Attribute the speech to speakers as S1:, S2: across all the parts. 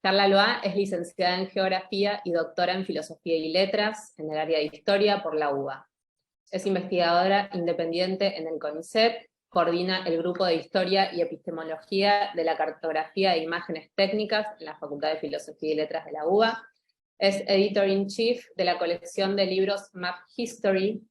S1: Carla Loá es licenciada en Geografía y doctora en Filosofía y Letras en el área de Historia por la UBA. Es investigadora independiente en el CONICET, coordina el Grupo de Historia y Epistemología de la Cartografía de Imágenes Técnicas en la Facultad de Filosofía y Letras de la UBA, es Editor-in-Chief de la colección de libros Map History,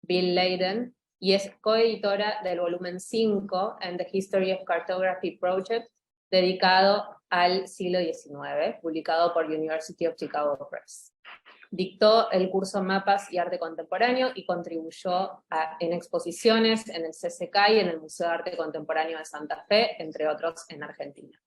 S1: Bill Leiden, y es coeditora del volumen 5 en The History of Cartography Project, dedicado al siglo XIX, publicado por University of Chicago Press. Dictó el curso Mapas y Arte Contemporáneo y contribuyó en exposiciones en el CCK y en el Museo de Arte Contemporáneo de Santa Fe, entre otros en Argentina.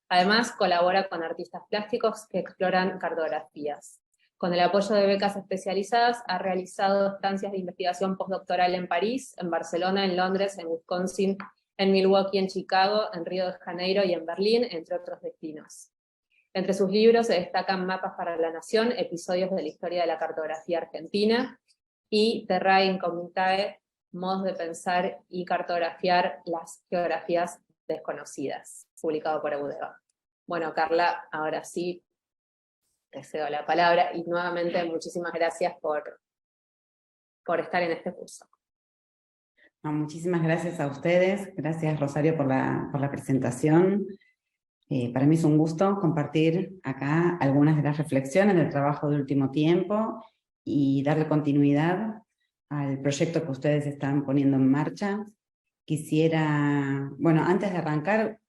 S1: Además, colabora con artistas plásticos que exploran cartografías. Con el apoyo de becas especializadas, ha realizado estancias de investigación postdoctoral en París, en Barcelona, en Londres, en Wisconsin, en Milwaukee, en Chicago, en Río de Janeiro y en Berlín, entre otros destinos. Entre sus libros se destacan Mapas para la Nación, episodios de la historia de la cartografía argentina, y Terra Incognitae, modos de pensar y cartografiar las geografías desconocidas, publicado por Eudeva. Bueno, Carla, ahora sí te cedo la palabra, y nuevamente muchísimas gracias por estar en este curso.
S2: No, muchísimas gracias a ustedes, gracias Rosario por la presentación. Para mí es un gusto compartir acá algunas de las reflexiones del trabajo del último tiempo y darle continuidad al proyecto que ustedes están poniendo en marcha. Quisiera, bueno, antes de arrancar,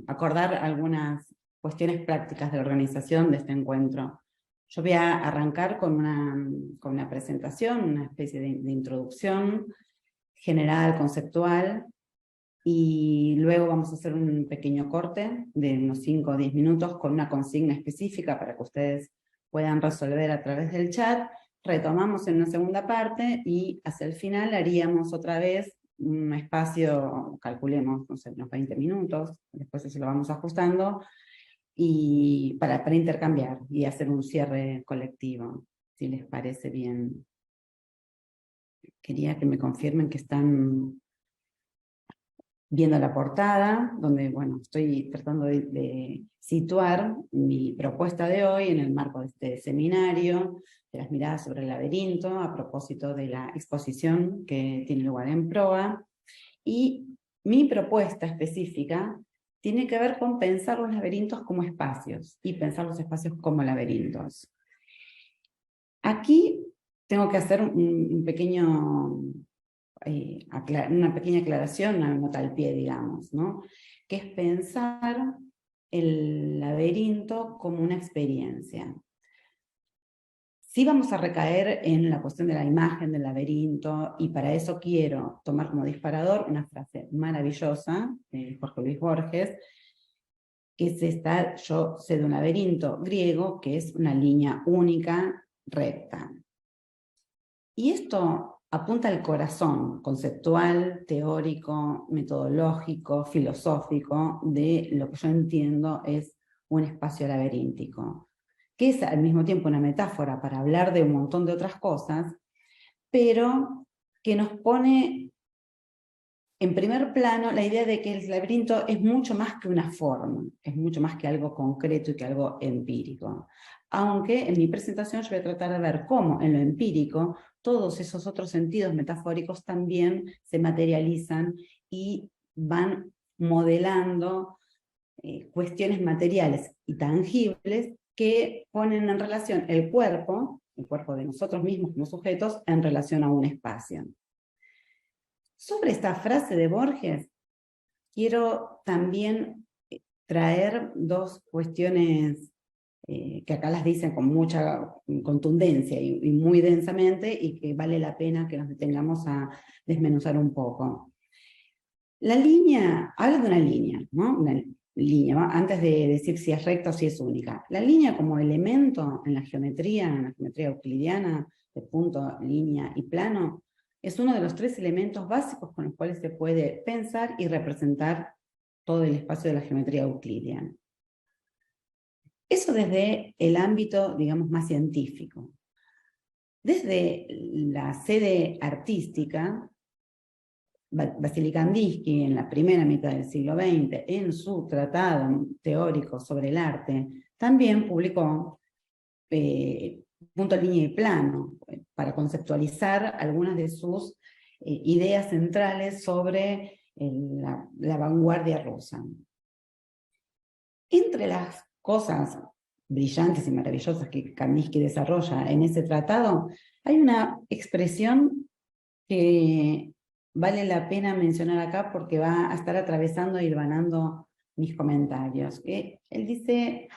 S2: acordar algunas cuestiones prácticas de la organización de este encuentro. Yo voy a arrancar con una presentación, una especie de introducción general, conceptual, y luego vamos a hacer un pequeño corte de unos 5 o 10 minutos con una consigna específica para que ustedes puedan resolver a través del chat. Retomamos en una segunda parte y hacia el final haríamos otra vez un espacio, calculemos, no sé, unos 20 minutos, después eso lo vamos ajustando, y para intercambiar y hacer un cierre colectivo, si les parece bien. Quería que me confirmen que están viendo la portada, donde, bueno, estoy tratando de situar mi propuesta de hoy en el marco de este seminario, de las miradas sobre el laberinto, a propósito de la exposición que tiene lugar en Proa, y mi propuesta específica tiene que ver con pensar los laberintos como espacios, y pensar los espacios como laberintos. Aquí tengo que hacer una pequeña aclaración, una nota al pie, digamos, ¿no? Que es pensar el laberinto como una experiencia. Sí vamos a recaer en la cuestión de la imagen del laberinto, y para eso quiero tomar como disparador una frase maravillosa de Jorge Luis Borges, que es esta: yo sé de un laberinto griego que es una línea única, recta. Y esto apunta al corazón conceptual, teórico, metodológico, filosófico de lo que yo entiendo es un espacio laberíntico, que es al mismo tiempo una metáfora para hablar de un montón de otras cosas, pero que nos pone en primer plano la idea de que el laberinto es mucho más que una forma, es mucho más que algo concreto y que algo empírico. Aunque en mi presentación yo voy a tratar de ver cómo en lo empírico todos esos otros sentidos metafóricos también se materializan y van modelando cuestiones materiales y tangibles que ponen en relación el cuerpo de nosotros mismos como sujetos, en relación a un espacio. Sobre esta frase de Borges, quiero también traer dos cuestiones que acá las dicen con mucha contundencia y muy densamente, y que vale la pena que nos detengamos a desmenuzar un poco. La línea, habla de una línea, ¿no? Una línea, ¿no? Antes de decir si es recta o si es única. La línea como elemento en la geometría euclidiana, de punto, línea y plano, es uno de los 3 elementos básicos con los cuales se puede pensar y representar todo el espacio de la geometría euclidiana. Eso desde el ámbito, digamos, más científico. Desde la sede artística, Vasily Kandinsky, en la primera mitad del siglo XX, en su tratado teórico sobre el arte, también publicó Punto, Línea y Plano, para conceptualizar algunas de sus ideas centrales sobre la vanguardia rusa. Entre las cosas brillantes y maravillosas que Kandinsky desarrolla en ese tratado, hay una expresión que vale la pena mencionar acá porque va a estar atravesando e hilvanando mis comentarios. Él dice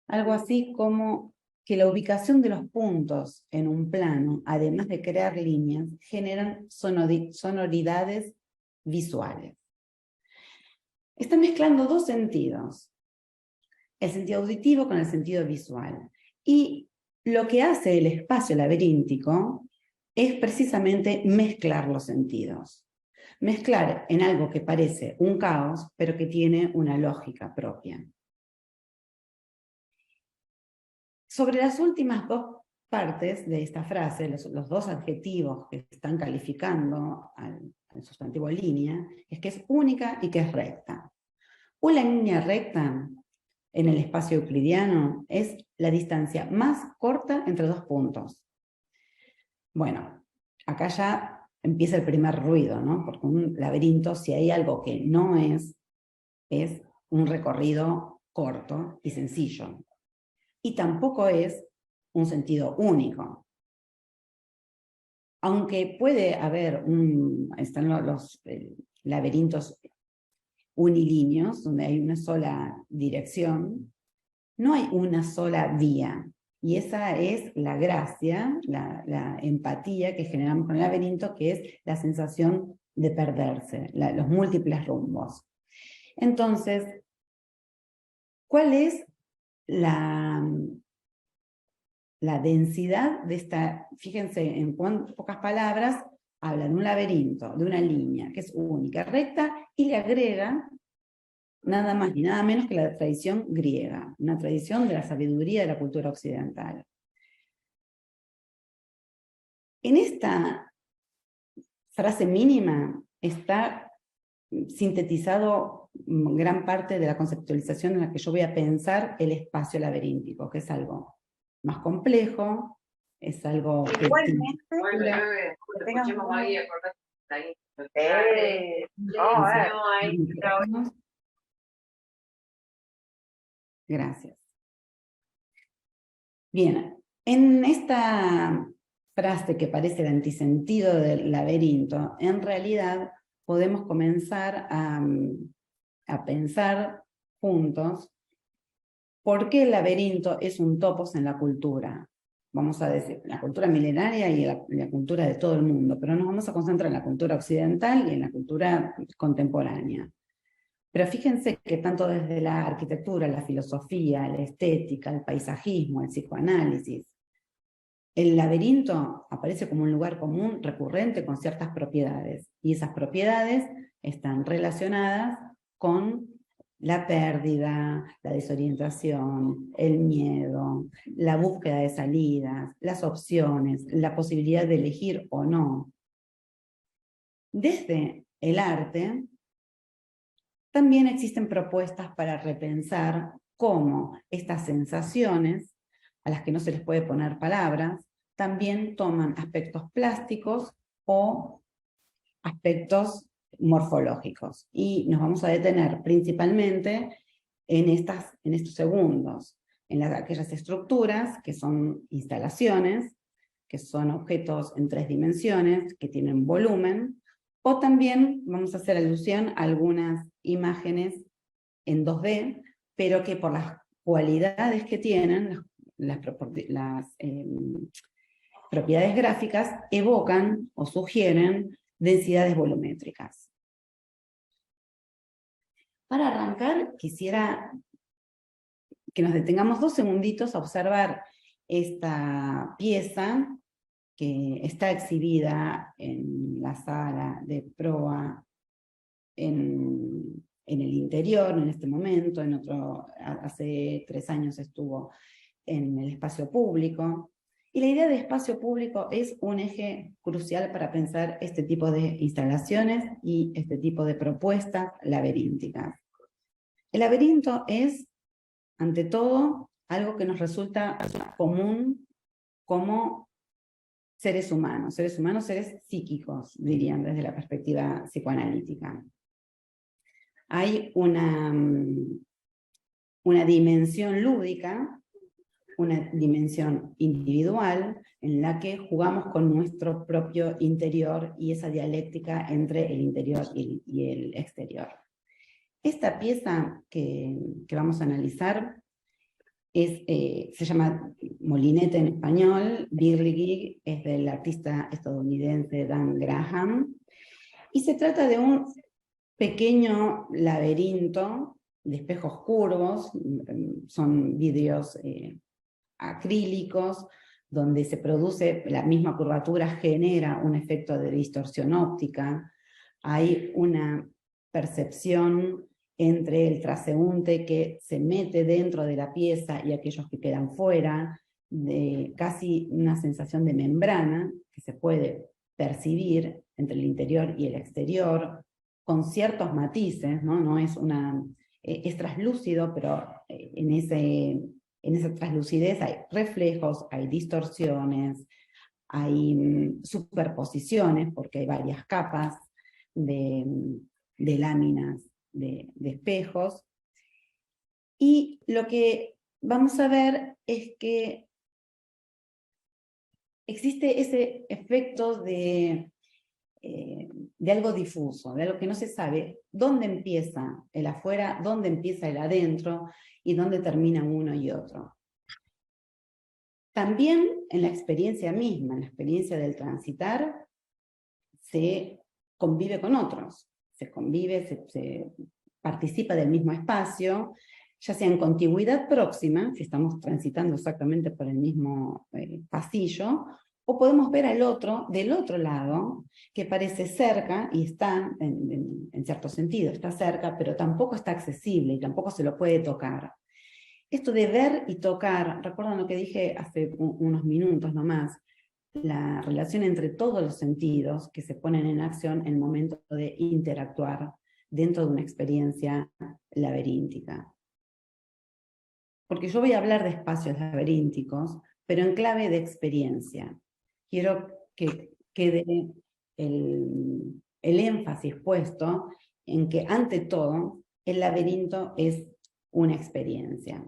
S2: algo así como que la ubicación de los puntos en un plano, además de crear líneas, generan sonoridades visuales. Está mezclando dos sentidos, el sentido auditivo con el sentido visual. Y lo que hace el espacio laberíntico es precisamente mezclar los sentidos. Mezclar en algo que parece un caos, pero que tiene una lógica propia. Sobre las últimas dos partes de esta frase, los dos adjetivos que están calificando al sustantivo línea, es que es única y que es recta. Una línea recta en el espacio euclidiano es la distancia más corta entre dos puntos. Bueno, acá ya empieza el primer ruido, ¿no? Porque un laberinto, si hay algo que no es un recorrido corto y sencillo. Y tampoco es un sentido único. Aunque puede haber están los laberintos unilíneos, donde hay una sola dirección, no hay una sola vía. Y esa es la gracia, la empatía que generamos con el laberinto, que es la sensación de perderse, los múltiples rumbos. Entonces, ¿cuál es la densidad de esta? Fíjense en pocas palabras habla de un laberinto, de una línea que es única, recta, y le agrega nada más ni nada menos que la tradición griega, una tradición de la sabiduría de la cultura occidental. En esta frase mínima está sintetizado gran parte de la conceptualización en la que yo voy a pensar el espacio laberíntico, que es algo más complejo, es algo que...
S3: Igualmente,
S2: Gracias. Bien, en esta frase que parece el antisentido del laberinto, en realidad podemos comenzar a pensar juntos por qué el laberinto es un topos en la cultura. Vamos a decir, la cultura milenaria y la cultura de todo el mundo, pero nos vamos a concentrar en la cultura occidental y en la cultura contemporánea. Pero fíjense que tanto desde la arquitectura, la filosofía, la estética, el paisajismo, el psicoanálisis, el laberinto aparece como un lugar común recurrente con ciertas propiedades, y esas propiedades están relacionadas con la pérdida, la desorientación, el miedo, la búsqueda de salidas, las opciones, la posibilidad de elegir o no. Desde el arte, también existen propuestas para repensar cómo estas sensaciones, a las que no se les puede poner palabras, también toman aspectos plásticos o aspectos morfológicos. Y nos vamos a detener principalmente en estos segundos, en aquellas estructuras que son instalaciones, que son objetos en 3 dimensiones, que tienen volumen, o también vamos a hacer alusión a algunas imágenes en 2D, pero que por las cualidades que tienen, las propiedades gráficas, evocan o sugieren densidades volumétricas. Para arrancar, quisiera que nos detengamos 2 segunditos a observar esta pieza que está exhibida en la sala de proa en el interior en este momento, hace 3 años estuvo en el espacio público. Y la idea de espacio público es un eje crucial para pensar este tipo de instalaciones y este tipo de propuestas laberínticas. El laberinto es, ante todo, algo que nos resulta común como seres humanos, seres psíquicos, dirían desde la perspectiva psicoanalítica. Hay una dimensión lúdica, una dimensión individual, en la que jugamos con nuestro propio interior y esa dialéctica entre el interior y el exterior. Esta pieza que vamos a analizar se llama Molinete en español, Whirligig, es del artista estadounidense Dan Graham, y se trata de un pequeño laberinto de espejos curvos, son vidrios acrílicos, donde se produce, la misma curvatura genera un efecto de distorsión óptica, hay una percepción entre el transeúnte que se mete dentro de la pieza y aquellos que quedan fuera, de casi una sensación de membrana que se puede percibir entre el interior y el exterior, con ciertos matices, ¿no? No es es traslúcido, pero en esa translucidez hay reflejos, hay distorsiones, hay superposiciones, porque hay varias capas de láminas de espejos. Y lo que vamos a ver es que existe ese efecto de algo difuso, de algo que no se sabe dónde empieza el afuera, dónde empieza el adentro y dónde termina uno y otro. También en la experiencia misma, en la experiencia del transitar, se convive con otros, se convive, se participa del mismo espacio, ya sea en contigüidad próxima, si estamos transitando exactamente por el mismo pasillo, o podemos ver al otro, del otro lado, que parece cerca, y está, en cierto sentido, está cerca, pero tampoco está accesible, y tampoco se lo puede tocar. Esto de ver y tocar, recuerdan lo que dije hace unos minutos nomás, la relación entre todos los sentidos que se ponen en acción en el momento de interactuar dentro de una experiencia laberíntica. Porque yo voy a hablar de espacios laberínticos, pero en clave de experiencia. Quiero que quede el énfasis puesto en que, ante todo, el laberinto es una experiencia.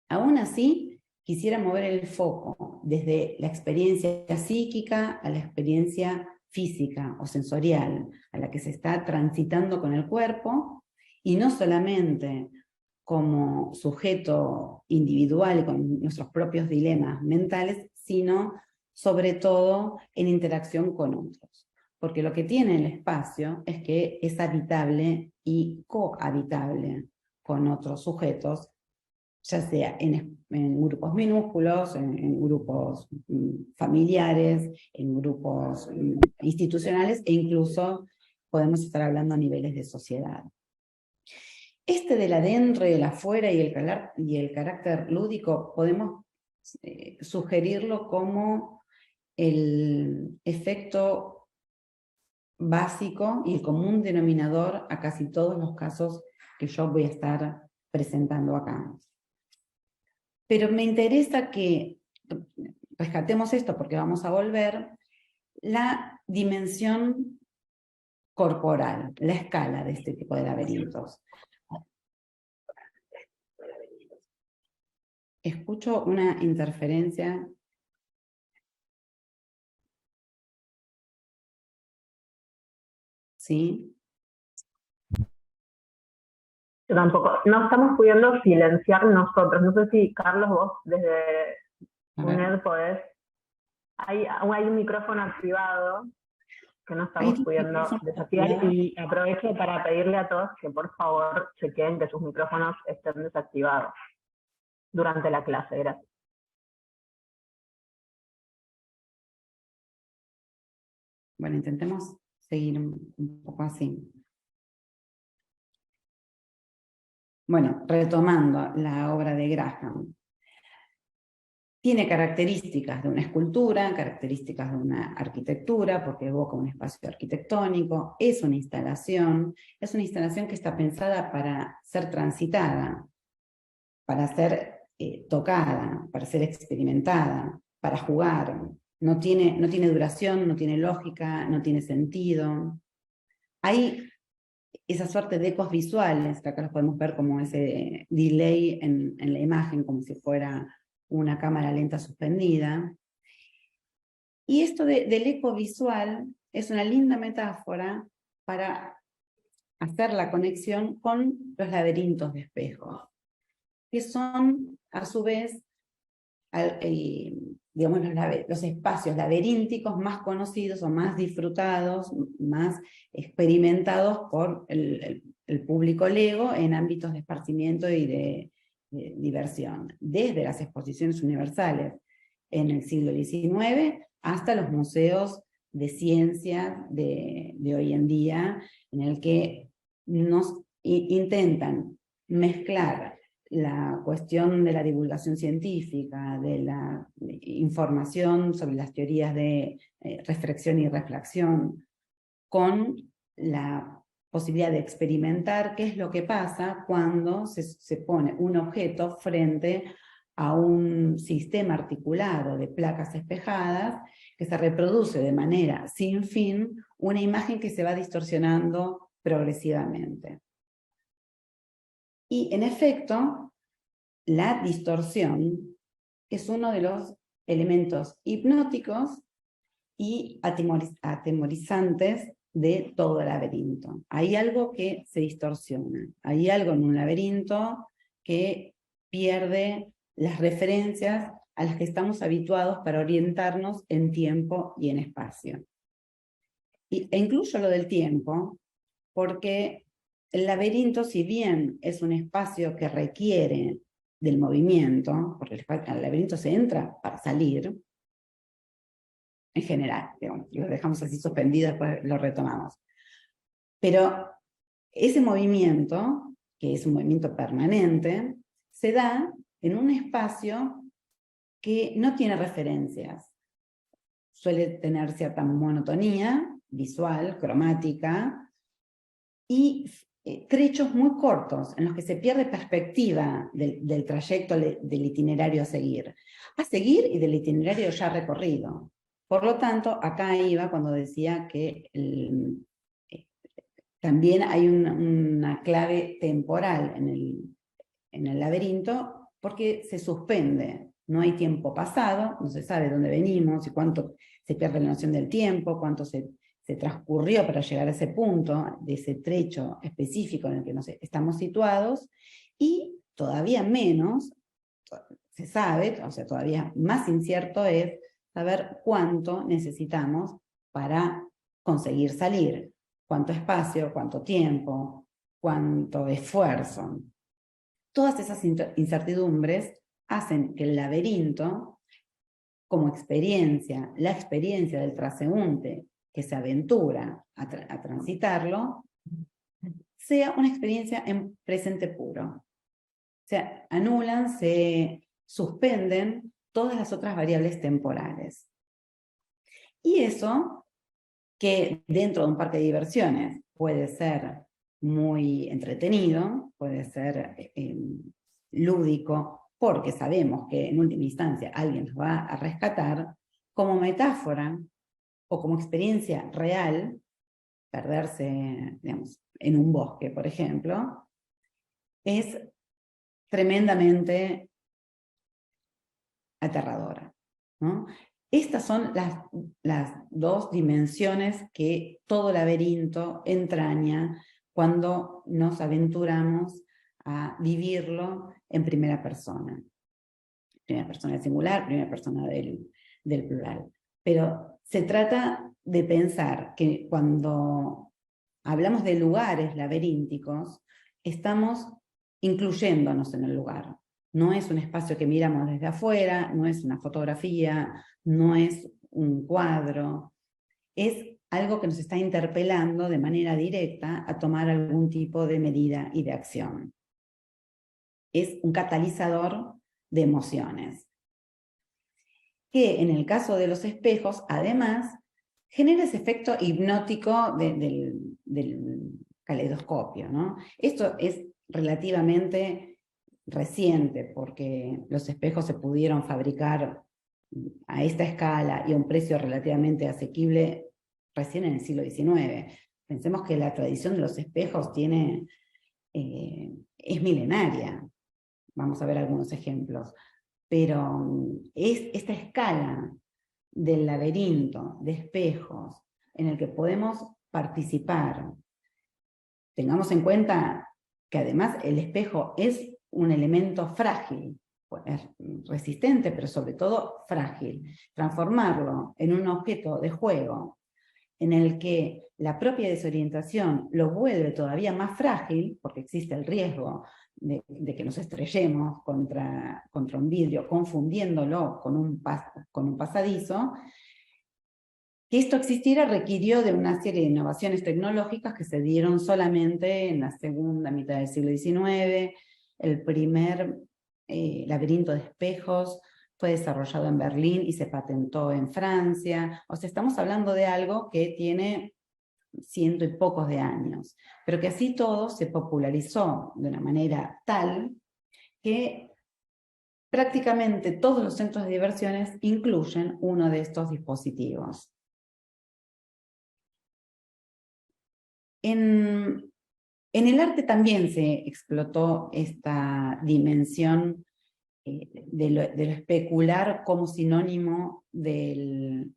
S2: Aún así, quisiera mover el foco desde la experiencia psíquica a la experiencia física o sensorial, a la que se está transitando con el cuerpo, y no solamente como sujeto individual y con nuestros propios dilemas mentales, sino sobre todo en interacción con otros. Porque lo que tiene el espacio es que es habitable y cohabitable con otros sujetos, ya sea en grupos minúsculos, en grupos familiares, en grupos institucionales, e incluso podemos estar hablando a niveles de sociedad. Del adentro y el afuera y el carácter lúdico podemos sugerirlo como el efecto básico y el común denominador a casi todos los casos que yo voy a estar presentando acá. Pero me interesa que rescatemos esto, porque vamos a volver, la dimensión corporal, la escala de este tipo de laberintos. Escucho una interferencia. ¿Sí?
S3: Yo tampoco. No estamos pudiendo silenciar nosotros. No sé si, Carlos, vos desde UNED podés. Hay un micrófono activado que no estamos pudiendo desactivar, y aprovecho para pedirle a todos que por favor chequen que sus micrófonos estén desactivados durante la clase. Gracias.
S2: Bueno, intentemos seguir un poco así. Bueno, retomando la obra de Graham. Tiene características de una escultura, características de una arquitectura, porque evoca un espacio arquitectónico, es una instalación que está pensada para ser transitada, para ser tocada, para ser experimentada, para jugar. No tiene duración, no tiene lógica, no tiene sentido. Hay esa suerte de ecos visuales, que acá los podemos ver como ese delay en la imagen, como si fuera una cámara lenta suspendida. Y esto del eco visual es una linda metáfora para hacer la conexión con los laberintos de espejos, que son, a su vez, digamos, los espacios laberínticos más conocidos o más disfrutados, más experimentados por el público lego en ámbitos de esparcimiento y de diversión, desde las exposiciones universales en el siglo XIX hasta los museos de ciencia de hoy en día, en el que nos intentan mezclar la cuestión de la divulgación científica, de la información sobre las teorías de reflexión y reflexión, con la posibilidad de experimentar qué es lo que pasa cuando se pone un objeto frente a un sistema articulado de placas espejadas que se reproduce de manera sin fin una imagen que se va distorsionando progresivamente. Y en efecto, la distorsión es uno de los elementos hipnóticos y atemorizantes de todo laberinto. Hay algo que se distorsiona, hay algo en un laberinto que pierde las referencias a las que estamos habituados para orientarnos en tiempo y en espacio. E incluyo lo del tiempo, porque el laberinto, si bien es un espacio que requiere del movimiento, porque al laberinto se entra para salir, en general, digamos, lo dejamos así suspendido, después lo retomamos. Pero ese movimiento, que es un movimiento permanente, se da en un espacio que no tiene referencias. Suele tener cierta monotonía visual, cromática, y trechos muy cortos en los que se pierde perspectiva del trayecto del itinerario a seguir y del itinerario ya recorrido. Por lo tanto, acá iba cuando decía que también hay una clave temporal en el laberinto, porque se suspende, no hay tiempo pasado, no se sabe dónde venimos y cuánto se pierde la noción del tiempo, cuánto se transcurrió para llegar a ese punto, de ese trecho específico en el que nos estamos situados, y todavía menos se sabe, o sea, todavía más incierto es saber cuánto necesitamos para conseguir salir, cuánto espacio, cuánto tiempo, cuánto esfuerzo. Todas esas incertidumbres hacen que el laberinto, como experiencia, la experiencia del transeúnte que se aventura a transitarlo, sea una experiencia en presente puro. Se anulan, se suspenden todas las otras variables temporales. Y eso, que dentro de un parque de diversiones puede ser muy entretenido, puede ser lúdico, porque sabemos que en última instancia alguien nos va a rescatar, como metáfora o como experiencia real, perderse, digamos, en un bosque, por ejemplo, es tremendamente aterradora, ¿no? Estas son las dos dimensiones que todo laberinto entraña cuando nos aventuramos a vivirlo en primera persona. Primera persona singular, primera persona del plural. Pero se trata de pensar que cuando hablamos de lugares laberínticos, estamos incluyéndonos en el lugar. No es un espacio que miramos desde afuera, no es una fotografía, no es un cuadro. Es algo que nos está interpelando de manera directa a tomar algún tipo de medida y de acción. Es un catalizador de emociones, que en el caso de los espejos, además, genera ese efecto hipnótico del caleidoscopio, ¿no? Esto es relativamente reciente, porque los espejos se pudieron fabricar a esta escala y a un precio relativamente asequible recién en el siglo XIX. Pensemos que la tradición de los espejos es milenaria. Vamos a ver algunos ejemplos. Pero es esta escala del laberinto de espejos en el que podemos participar. Tengamos en cuenta que además el espejo es un elemento frágil, es resistente, pero sobre todo frágil. Transformarlo en un objeto de juego en el que la propia desorientación lo vuelve todavía más frágil, porque existe el riesgo de que nos estrellemos contra un vidrio, confundiéndolo con un pasadizo. Que esto existiera requirió de una serie de innovaciones tecnológicas que se dieron solamente en la segunda mitad del siglo XIX. El primer laberinto de espejos fue desarrollado en Berlín y se patentó en Francia. O sea, estamos hablando de algo que tiene 100 y pocos de años, pero que así todo se popularizó de una manera tal que prácticamente todos los centros de diversiones incluyen uno de estos dispositivos. En el arte también se explotó esta dimensión de lo especular como sinónimo del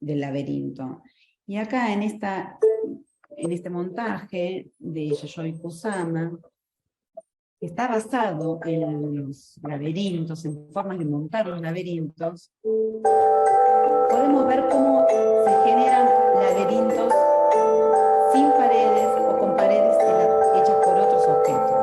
S2: laberinto. Y acá en este montaje de Yayoi Kusama, que está basado en los laberintos, en formas de montar los laberintos, podemos ver cómo se generan laberintos sin paredes o con paredes hechas por otros objetos.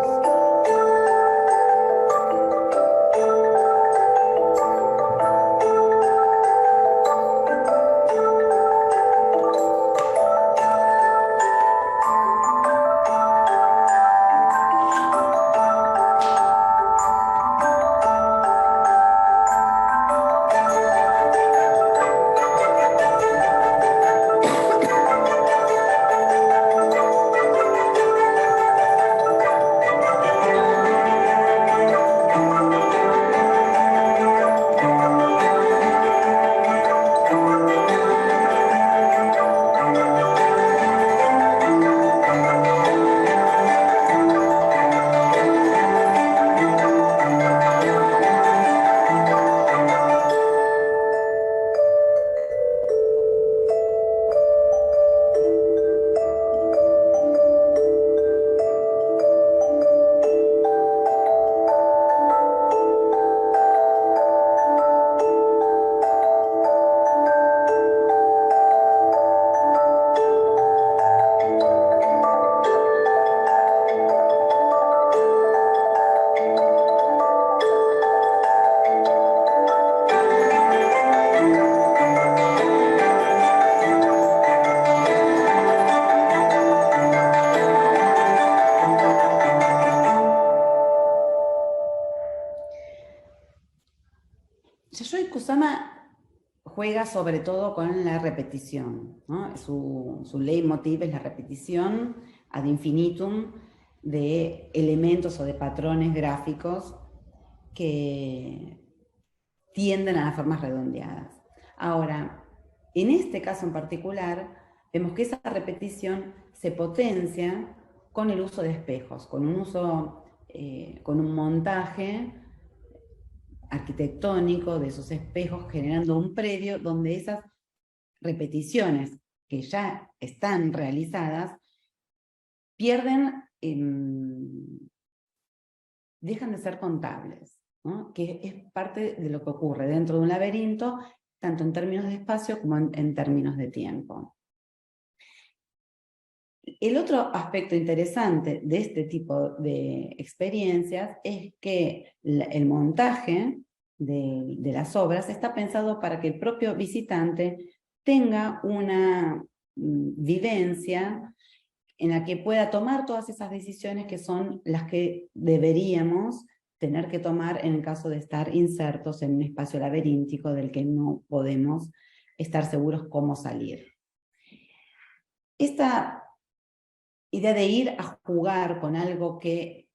S2: Yayoi Kusama juega sobre todo con la repetición, ¿no? Su leitmotiv es la repetición ad infinitum de elementos o de patrones gráficos que tienden a las formas redondeadas. Ahora, en este caso en particular, vemos que esa repetición se potencia con el uso de espejos, con un montaje arquitectónico de esos espejos, generando un predio donde esas repeticiones que ya están realizadas pierden, dejan de ser contables, ¿no? Que es parte de lo que ocurre dentro de un laberinto, tanto en términos de espacio como en términos de tiempo. El otro aspecto interesante de este tipo de experiencias es que el montaje de las obras está pensado para que el propio visitante tenga una vivencia en la que pueda tomar todas esas decisiones que son las que deberíamos tener que tomar en el caso de estar insertos en un espacio laberíntico del que no podemos estar seguros cómo salir. Esta idea de ir a jugar con algo que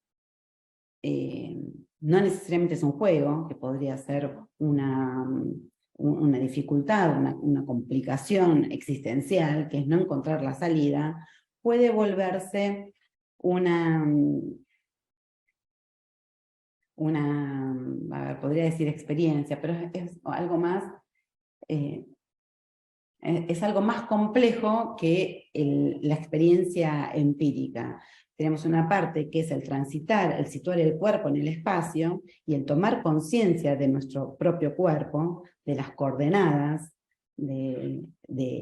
S2: no necesariamente es un juego, que podría ser una dificultad, una complicación existencial, que es no encontrar la salida, puede volverse a ver, podría decir experiencia, pero es algo más, es algo más complejo que la experiencia empírica. Tenemos una parte que es el transitar, el situar el cuerpo en el espacio y el tomar conciencia de nuestro propio cuerpo, de las coordenadas, de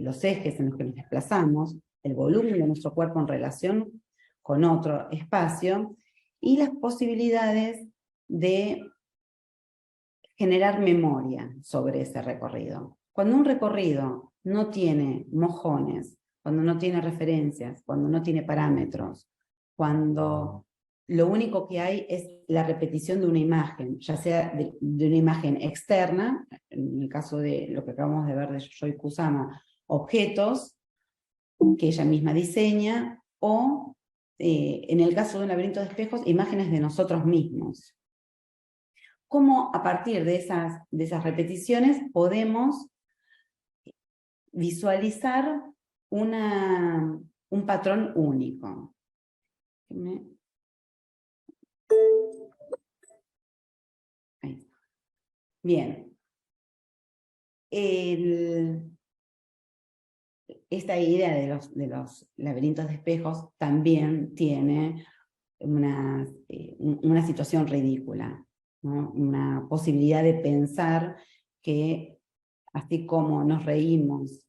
S2: los ejes en los que nos desplazamos, el volumen de nuestro cuerpo en relación con otro espacio, y las posibilidades de generar memoria sobre ese recorrido. Cuando un recorrido no tiene mojones, cuando no tiene referencias, cuando no tiene parámetros, cuando lo único que hay es la repetición de una imagen, ya sea de una imagen externa, en el caso de lo que acabamos de ver de Yayoi Kusama, objetos que ella misma diseña, o en el caso de un laberinto de espejos, imágenes de nosotros mismos. Cómo a partir de esas repeticiones podemos visualizar un patrón único. Bien. Esta idea de los laberintos de espejos también tiene una situación ridícula, ¿no? Una posibilidad de pensar que así como nos reímos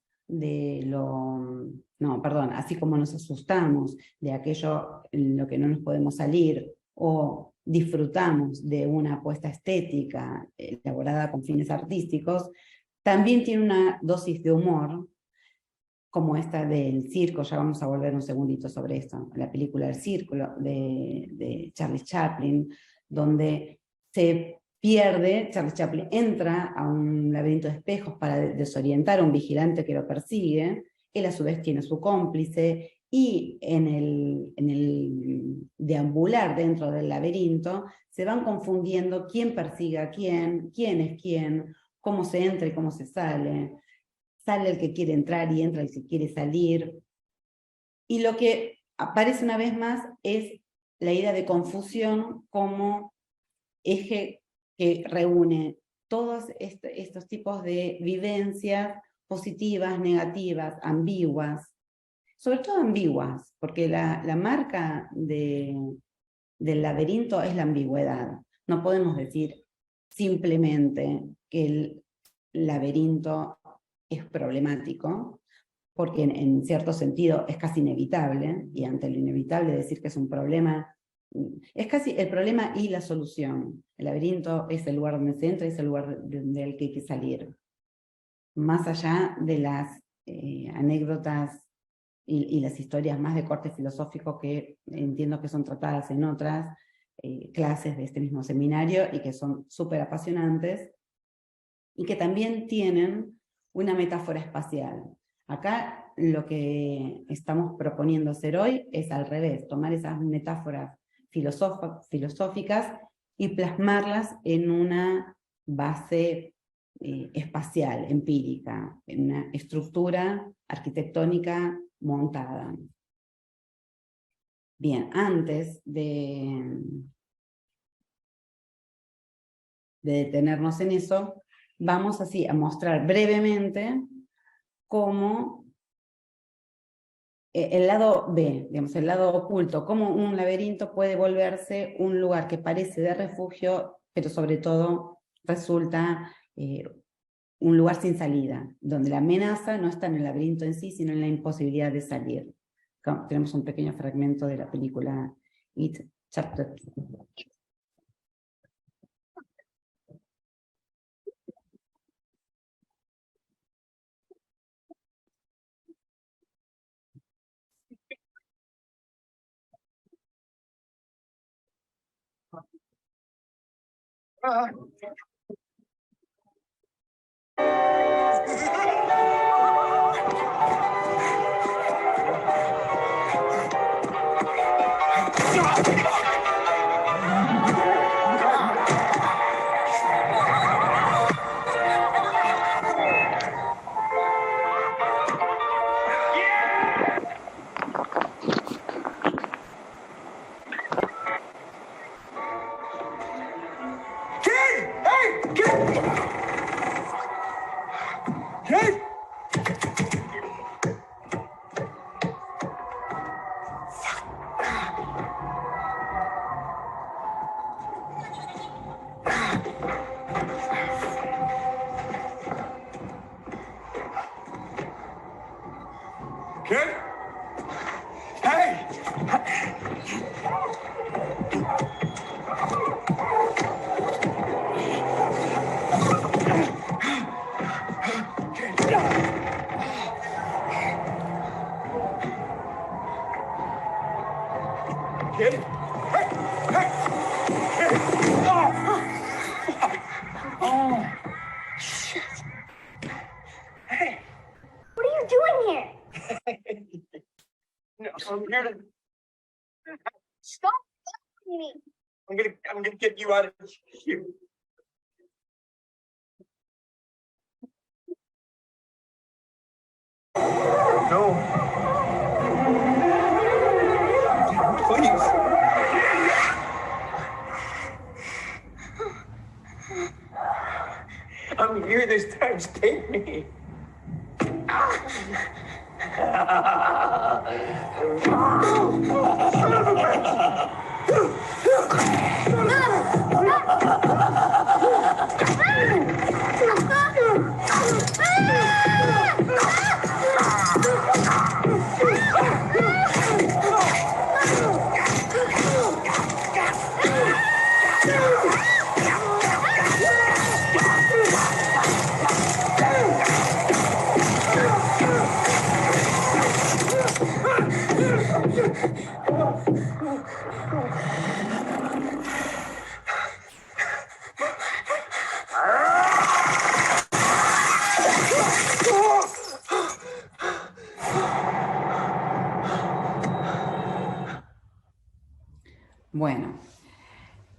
S2: así como nos asustamos de aquello en lo que no nos podemos salir, o disfrutamos de una apuesta estética elaborada con fines artísticos, también tiene una dosis de humor, como esta del circo. Ya vamos a volver un segundito sobre esto, la película El Círculo de Charlie Chaplin, donde se pierde, Charlie Chaplin entra a un laberinto de espejos para desorientar a un vigilante que lo persigue, él a su vez tiene su cómplice, y en el deambular dentro del laberinto se van confundiendo quién persigue a quién es quién, cómo se entra y cómo se sale. Sale el que quiere entrar y entra el que quiere salir. Y lo que aparece una vez más es la idea de confusión como eje que reúne todos estos tipos de vivencias positivas, negativas, ambiguas, sobre todo ambiguas, porque la marca del laberinto es la ambigüedad. No podemos decir simplemente que el laberinto es problemático, porque en cierto sentido es casi inevitable, y ante lo inevitable decir que es un problema, es casi el problema y la solución. El laberinto es el lugar donde se entra y es el lugar del que hay que salir. Más allá de las anécdotas y las historias más de corte filosófico que entiendo que son tratadas en otras clases de este mismo seminario y que son súper apasionantes, y que también tienen una metáfora espacial. Acá lo que estamos proponiendo hacer hoy es al revés, tomar esas metáforas filosóficas y plasmarlas en una base espacial, empírica, en una estructura arquitectónica montada. Bien, antes de detenernos en eso, vamos así a mostrar brevemente cómo el lado B, digamos, el lado oculto, cómo un laberinto puede volverse un lugar que parece de refugio, pero sobre todo resulta un lugar sin salida, donde la amenaza no está en el laberinto en sí, sino en la imposibilidad de salir. Tenemos un pequeño fragmento de la película It, Chapter 2.
S4: Oh, shit. Hey. What are you doing here? No, I'm here to... Stop fucking me. I'm gonna get you out of here. No. Please. I'm here this time. Take me.
S2: Bueno,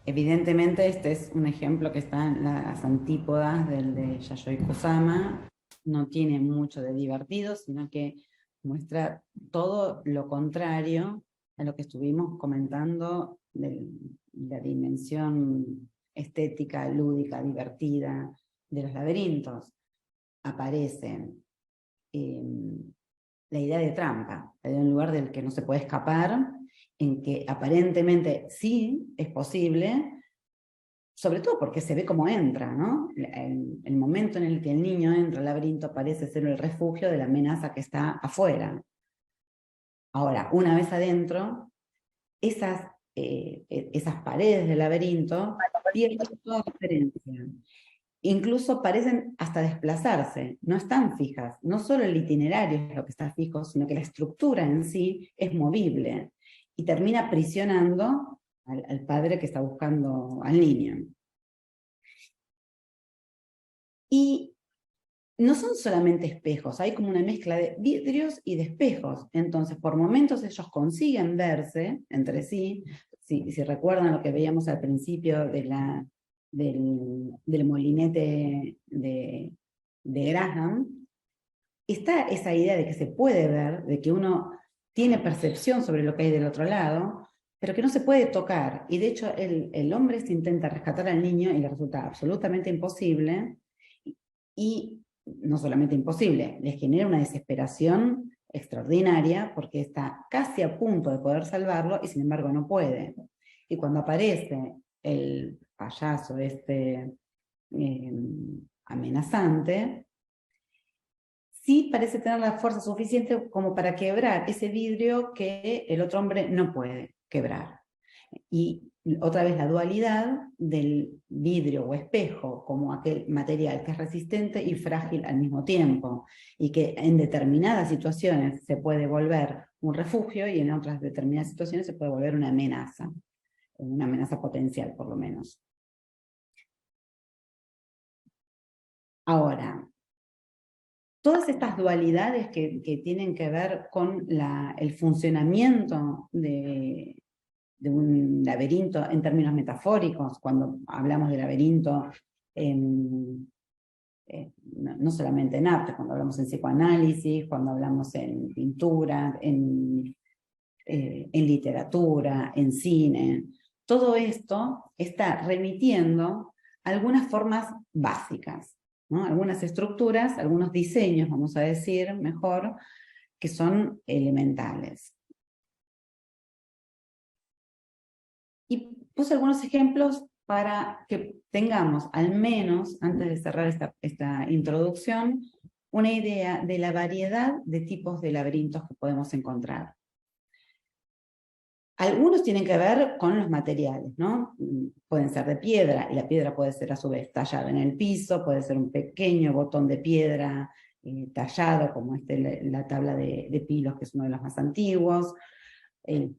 S2: evidentemente este es un ejemplo que está en las antípodas del de Yayoi Kusama. No tiene mucho de divertido, sino que muestra todo lo contrario a lo que estuvimos comentando de la dimensión estética, lúdica, divertida de los laberintos. Aparece la idea de trampa, de un lugar del que no se puede escapar, en que aparentemente sí es posible, sobre todo porque se ve cómo entra, ¿no? El momento en el que el niño entra al laberinto parece ser el refugio de la amenaza que está afuera. Ahora, una vez adentro, esas paredes del laberinto pierden toda referencia. Incluso parecen hasta desplazarse, no están fijas. No solo el itinerario es lo que está fijo, sino que la estructura en sí es movible y termina aprisionando al padre que está buscando al niño. Y no son solamente espejos, hay como una mezcla de vidrios y de espejos. Entonces, por momentos ellos consiguen verse entre sí. Si recuerdan lo que veíamos al principio de del molinete de Graham, está esa idea de que se puede ver, de que uno tiene percepción sobre lo que hay del otro lado, pero que no se puede tocar. Y de hecho el hombre se intenta rescatar al niño y le resulta absolutamente imposible, y no solamente imposible, les genera una desesperación extraordinaria porque está casi a punto de poder salvarlo y sin embargo no puede. Y cuando aparece el payaso amenazante, sí parece tener la fuerza suficiente como para quebrar ese vidrio que el otro hombre no puede quebrar. Y otra vez la dualidad del vidrio o espejo como aquel material que es resistente y frágil al mismo tiempo, y que en determinadas situaciones se puede volver un refugio y en otras determinadas situaciones se puede volver una amenaza potencial por lo menos. Ahora, todas estas dualidades que tienen que ver con el funcionamiento de un laberinto en términos metafóricos, cuando hablamos de laberinto no solamente en arte, cuando hablamos en psicoanálisis, cuando hablamos en pintura, en literatura, en cine, todo esto está remitiendo a algunas formas básicas, ¿no? Algunas estructuras, algunos diseños, vamos a decir mejor, que son elementales. Y puse algunos ejemplos para que tengamos, al menos, antes de cerrar esta introducción, una idea de la variedad de tipos de laberintos que podemos encontrar. Algunos tienen que ver con los materiales, ¿no? Pueden ser de piedra, y la piedra puede ser a su vez tallada en el piso, puede ser un pequeño botón de piedra tallado, como la tabla de Pilos, que es uno de los más antiguos.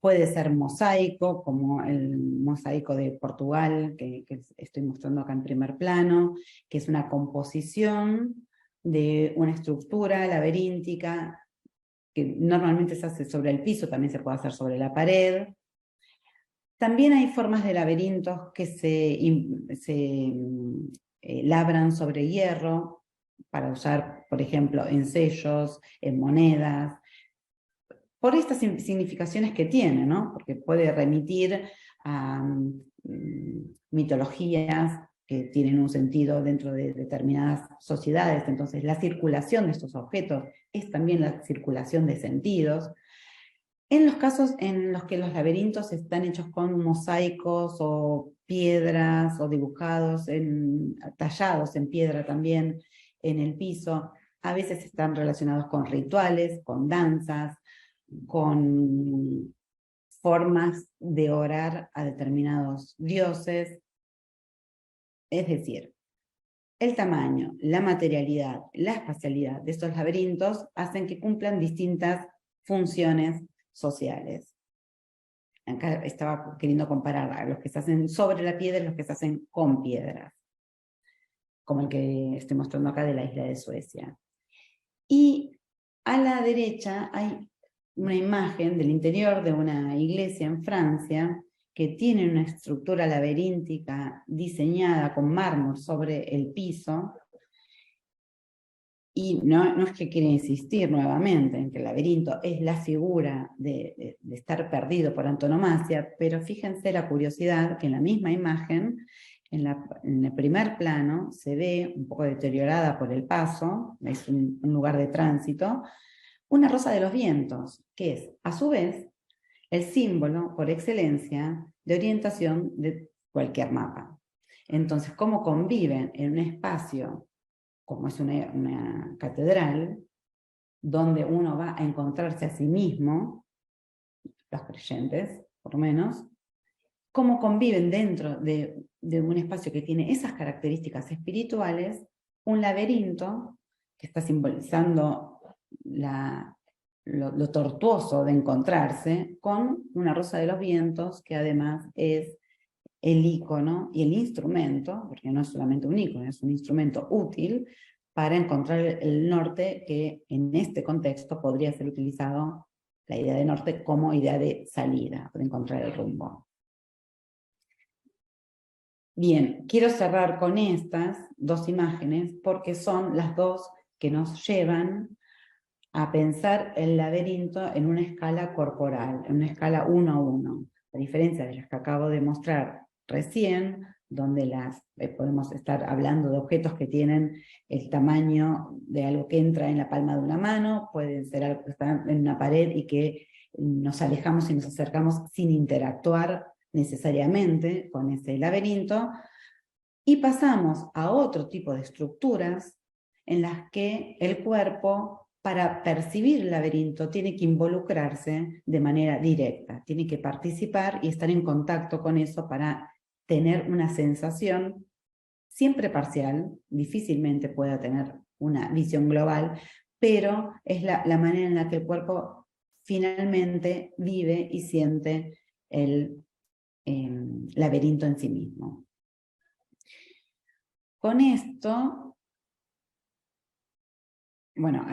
S2: puede ser mosaico, como el mosaico de Portugal, que estoy mostrando acá en primer plano, que es una composición de una estructura laberíntica, que normalmente se hace sobre el piso, también se puede hacer sobre la pared. También hay formas de laberintos que se labran sobre hierro, para usar, por ejemplo, en sellos, en monedas, por estas significaciones que tiene, ¿no? Porque puede remitir a mitologías que tienen un sentido dentro de determinadas sociedades. Entonces, la circulación de estos objetos es también la circulación de sentidos. En los casos en los que los laberintos están hechos con mosaicos o piedras o dibujados, tallados en piedra también en el piso, a veces están relacionados con rituales, con danzas, con formas de orar a determinados dioses. Es decir, el tamaño, la materialidad, la espacialidad de estos laberintos hacen que cumplan distintas funciones sociales. Acá estaba queriendo comparar a los que se hacen sobre la piedra y los que se hacen con piedras, como el que estoy mostrando acá de la isla de Suecia. Y a la derecha hay una imagen del interior de una iglesia en Francia que tiene una estructura laberíntica diseñada con mármol sobre el piso. Y no es que quiera insistir nuevamente en que el laberinto es la figura de estar perdido por antonomasia, pero fíjense la curiosidad que en la misma imagen, en el primer plano, se ve, un poco deteriorada por el paso, es un lugar de tránsito, una rosa de los vientos, que es, a su vez, el símbolo por excelencia de orientación de cualquier mapa. Entonces, ¿cómo conviven en un espacio como es una catedral, donde uno va a encontrarse a sí mismo, los creyentes, por lo menos, cómo conviven dentro de un espacio que tiene esas características espirituales, un laberinto que está simbolizando lo tortuoso de encontrarse, con una rosa de los vientos, que además es el icono y el instrumento, porque no es solamente un icono, es un instrumento útil para encontrar el norte, que en este contexto podría ser utilizado la idea de norte como idea de salida, para encontrar el rumbo. Bien, quiero cerrar con estas dos imágenes porque son las dos que nos llevan a pensar el laberinto en una escala corporal, en una escala 1 a 1, a diferencia de las que acabo de mostrar recién, donde podemos estar hablando de objetos que tienen el tamaño de algo que entra en la palma de una mano, pueden ser algo que está en una pared y que nos alejamos y nos acercamos sin interactuar necesariamente con ese laberinto, y pasamos a otro tipo de estructuras en las que el cuerpo, para percibir el laberinto, tiene que involucrarse de manera directa, tiene que participar y estar en contacto con eso para tener una sensación siempre parcial, difícilmente pueda tener una visión global, pero es la manera en la que el cuerpo finalmente vive y siente el laberinto en sí mismo. Con esto, bueno,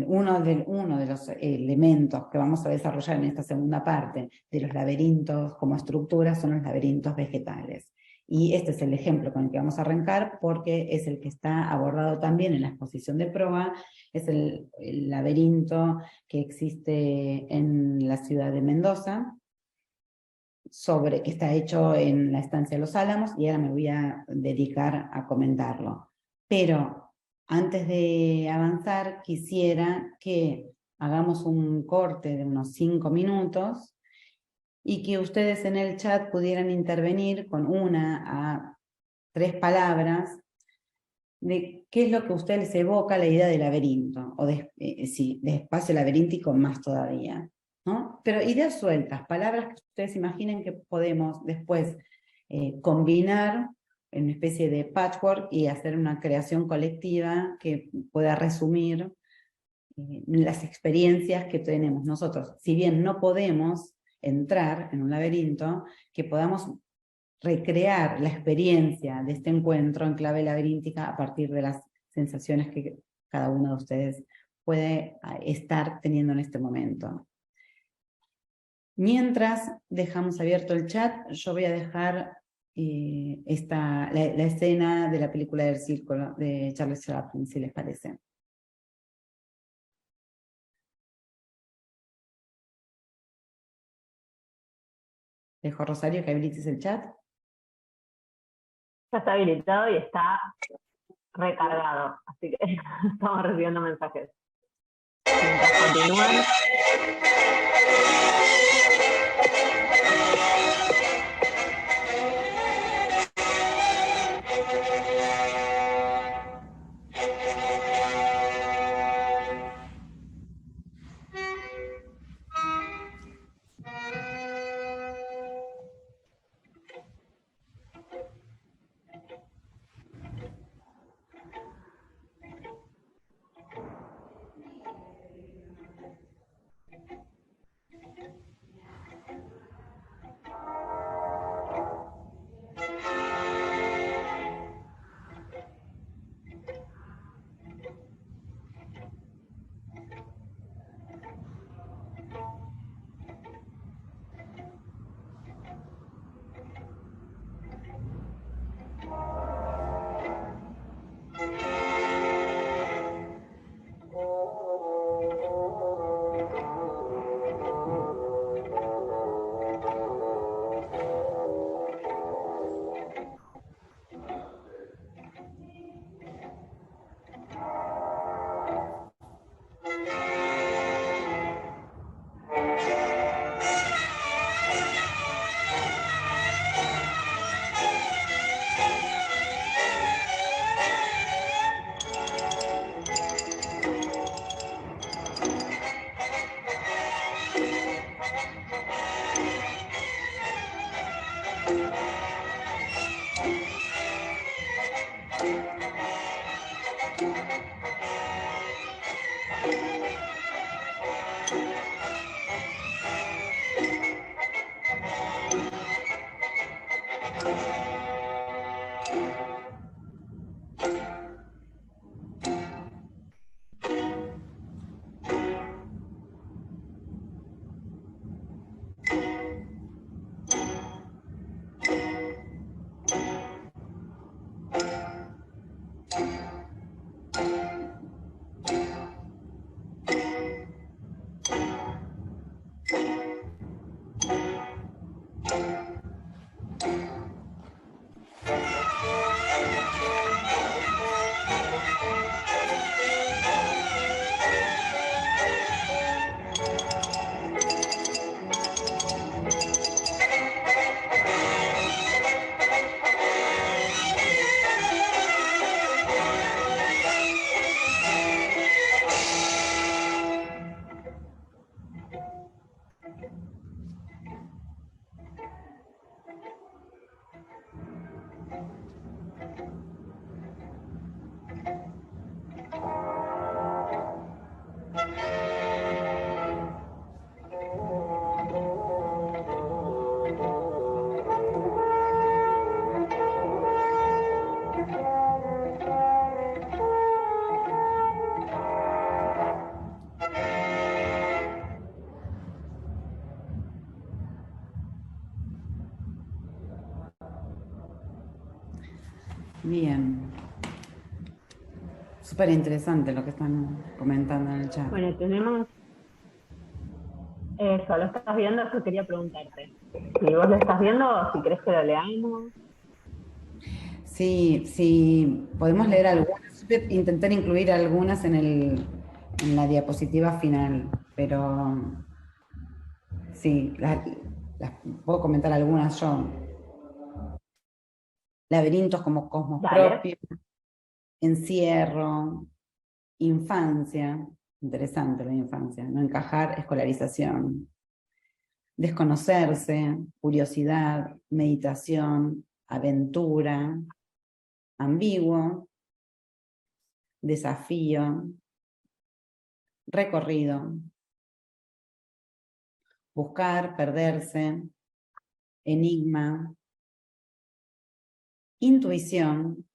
S2: uno de los elementos que vamos a desarrollar en esta segunda parte de los laberintos como estructura son los laberintos vegetales. Y este es el ejemplo con el que vamos a arrancar porque es el que está abordado también en la exposición de proa. Es el laberinto que existe en la ciudad de Mendoza, que está hecho en la estancia de Los Álamos, y ahora me voy a dedicar a comentarlo. Pero antes de avanzar, quisiera que hagamos un corte de unos 5 minutos y que ustedes en el chat pudieran intervenir con 1 a 3 palabras de qué es lo que a ustedes les evoca la idea de laberinto, o de espacio laberíntico más todavía, ¿no? Pero ideas sueltas, palabras que ustedes imaginen que podemos después combinar en una especie de patchwork y hacer una creación colectiva que pueda resumir las experiencias que tenemos nosotros. Si bien no podemos entrar en un laberinto, que podamos recrear la experiencia de este encuentro en clave laberíntica a partir de las sensaciones que cada uno de ustedes puede estar teniendo en este momento. Mientras dejamos abierto el chat, yo voy a dejar la escena de la película del círculo de Charles Chaplin, si les parece. Dejo a Rosario que habilites el chat.
S3: Ya está habilitado y está recargado, así que estamos recibiendo mensajes. Mientras continúan.
S2: Bien. Súper interesante lo que están comentando en el chat.
S3: Bueno, tenemos... Eso, ¿lo estás viendo? Eso quería preguntarte. Si vos lo estás viendo o si crees que lo leamos.
S2: Sí, podemos leer algunas. Intentar incluir algunas en la diapositiva final, pero sí, las puedo comentar algunas yo. Laberintos como cosmos propios, encierro, infancia, interesante la infancia, no encajar, escolarización, desconocerse, curiosidad, meditación, aventura, ambiguo, desafío, recorrido, buscar, perderse, enigma, intuición.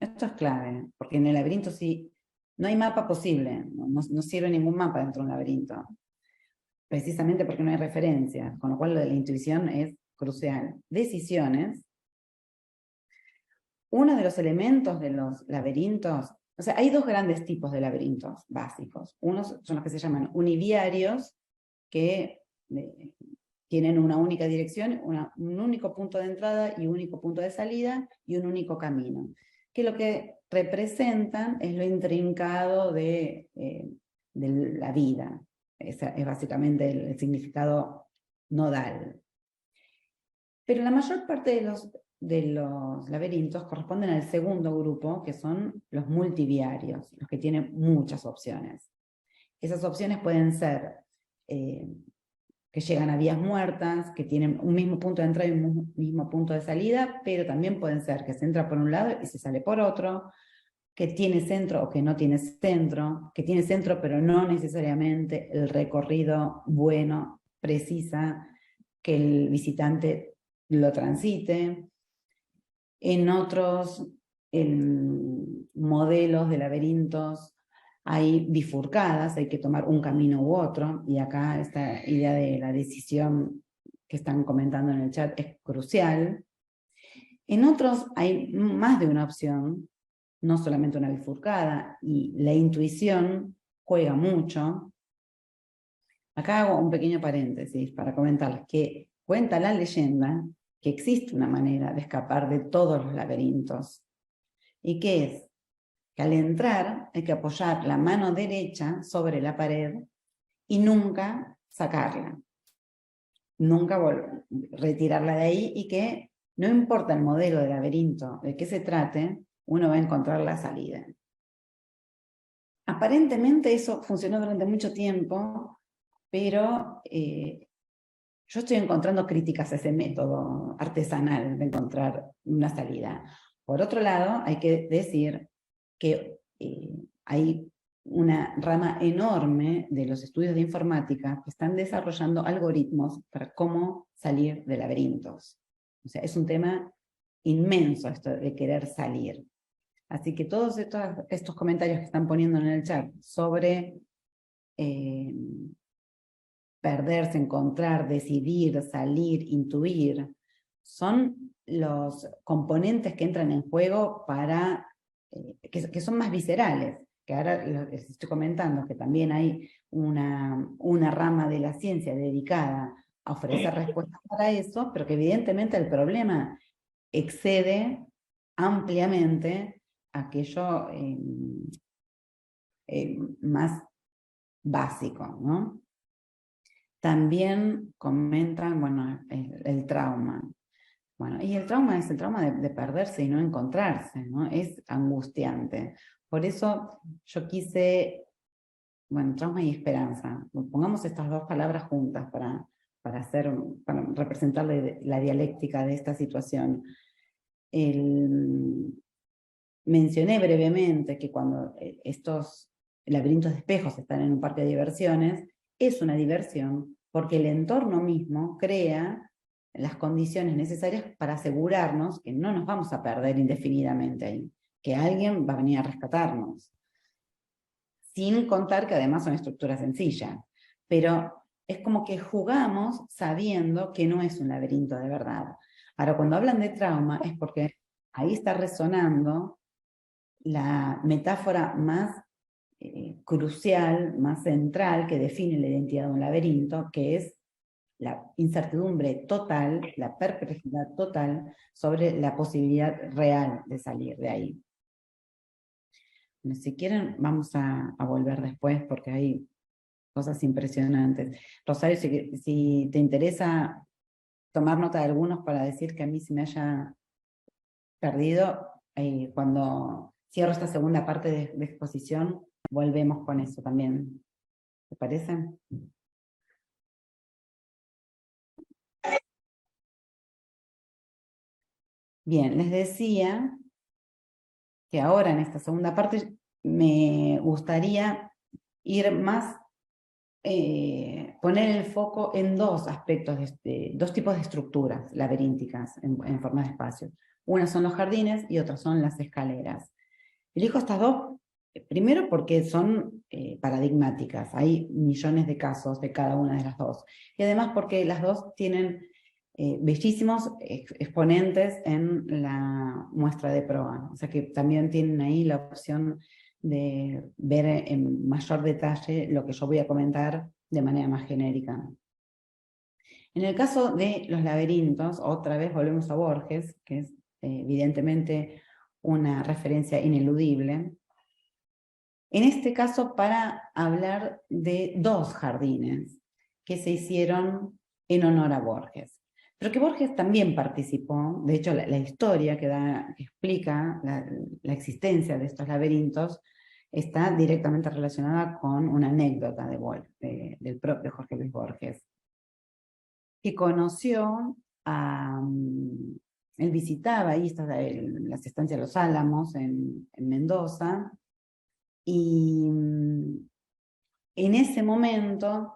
S2: Esto es clave, porque en el laberinto sí, no hay mapa posible, no sirve ningún mapa dentro de un laberinto, precisamente porque no hay referencia, con lo cual lo de la intuición es crucial. Decisiones. Uno de los elementos de los laberintos, o sea, hay dos grandes tipos de laberintos básicos. Unos son los que se llaman univiarios, que tienen una única dirección, un único punto de entrada y un único punto de salida y un único camino, que lo que representan es lo intrincado de la vida. Ese es básicamente el significado nodal. Pero la mayor parte de los laberintos corresponden al segundo grupo, que son los multiviarios, los que tienen muchas opciones. Esas opciones pueden ser que llegan a vías muertas, que tienen un mismo punto de entrada y un mismo punto de salida, pero también pueden ser que se entra por un lado y se sale por otro, que tiene centro o que no tiene centro, que tiene centro pero no necesariamente el recorrido bueno precisa que el visitante lo transite. En otros modelos de laberintos hay bifurcadas, hay que tomar un camino u otro, y acá esta idea de la decisión que están comentando en el chat es crucial. En otros hay más de una opción, no solamente una bifurcada, y la intuición juega mucho. Acá hago un pequeño paréntesis para comentarles que cuenta la leyenda que existe una manera de escapar de todos los laberintos, y que es que al entrar hay que apoyar la mano derecha sobre la pared y nunca sacarla, nunca retirarla de ahí, y que no importa el modelo de laberinto de qué se trate, uno va a encontrar la salida. Aparentemente eso funcionó durante mucho tiempo, pero yo estoy encontrando críticas a ese método artesanal de encontrar una salida. Por otro lado, hay que decir que hay una rama enorme de los estudios de informática que están desarrollando algoritmos para cómo salir de laberintos. O sea, es un tema inmenso esto de querer salir. Así que todos estos comentarios que están poniendo en el chat sobre perderse, encontrar, decidir, salir, intuir, son los componentes que entran en juego para, que son más viscerales, que ahora les estoy comentando que también hay una rama de la ciencia dedicada a ofrecer respuestas para eso, pero que evidentemente el problema excede ampliamente aquello más básico, ¿no? También comentan, bueno, el trauma. Bueno, y el trauma es el trauma de perderse y no encontrarse, ¿no? Es angustiante. Por eso yo quise, bueno, trauma y esperanza. Pongamos estas dos palabras juntas para representar la dialéctica de esta situación. Mencioné brevemente que cuando estos laberintos de espejos están en un parque de diversiones, es una diversión porque el entorno mismo crea las condiciones necesarias para asegurarnos que no nos vamos a perder indefinidamente ahí, que alguien va a venir a rescatarnos. Sin contar que además son estructuras sencillas. Pero es como que jugamos sabiendo que no es un laberinto de verdad. Ahora, cuando hablan de trauma es porque ahí está resonando la metáfora más crucial, más central, que define la identidad de un laberinto, que es la incertidumbre total, la perplejidad total sobre la posibilidad real de salir de ahí. Bueno, si quieren, vamos a volver después porque hay cosas impresionantes. Rosario, si te interesa tomar nota de algunos para decir que a mí se me haya perdido, cuando cierro esta segunda parte de exposición, volvemos con eso también. ¿Te parece? Bien, les decía que ahora en esta segunda parte me gustaría ir más, poner el foco en dos aspectos, dos tipos de estructuras laberínticas en forma de espacio. Una son los jardines y otras son las escaleras. Elijo estas dos, primero porque son paradigmáticas, hay millones de casos de cada una de las dos, y además porque las dos tienen bellísimos exponentes en la muestra de proa, o sea que también tienen ahí la opción de ver en mayor detalle lo que yo voy a comentar de manera más genérica. En el caso de los laberintos, otra vez volvemos a Borges, que es evidentemente una referencia ineludible. En este caso, para hablar de dos jardines que se hicieron en honor a Borges. Pero que Borges también participó, de hecho la historia que explica la existencia de estos laberintos está directamente relacionada con una anécdota del propio Jorge Luis Borges, que conoció a... Él visitaba ahí las estancias de Los Álamos en Mendoza, y en ese momento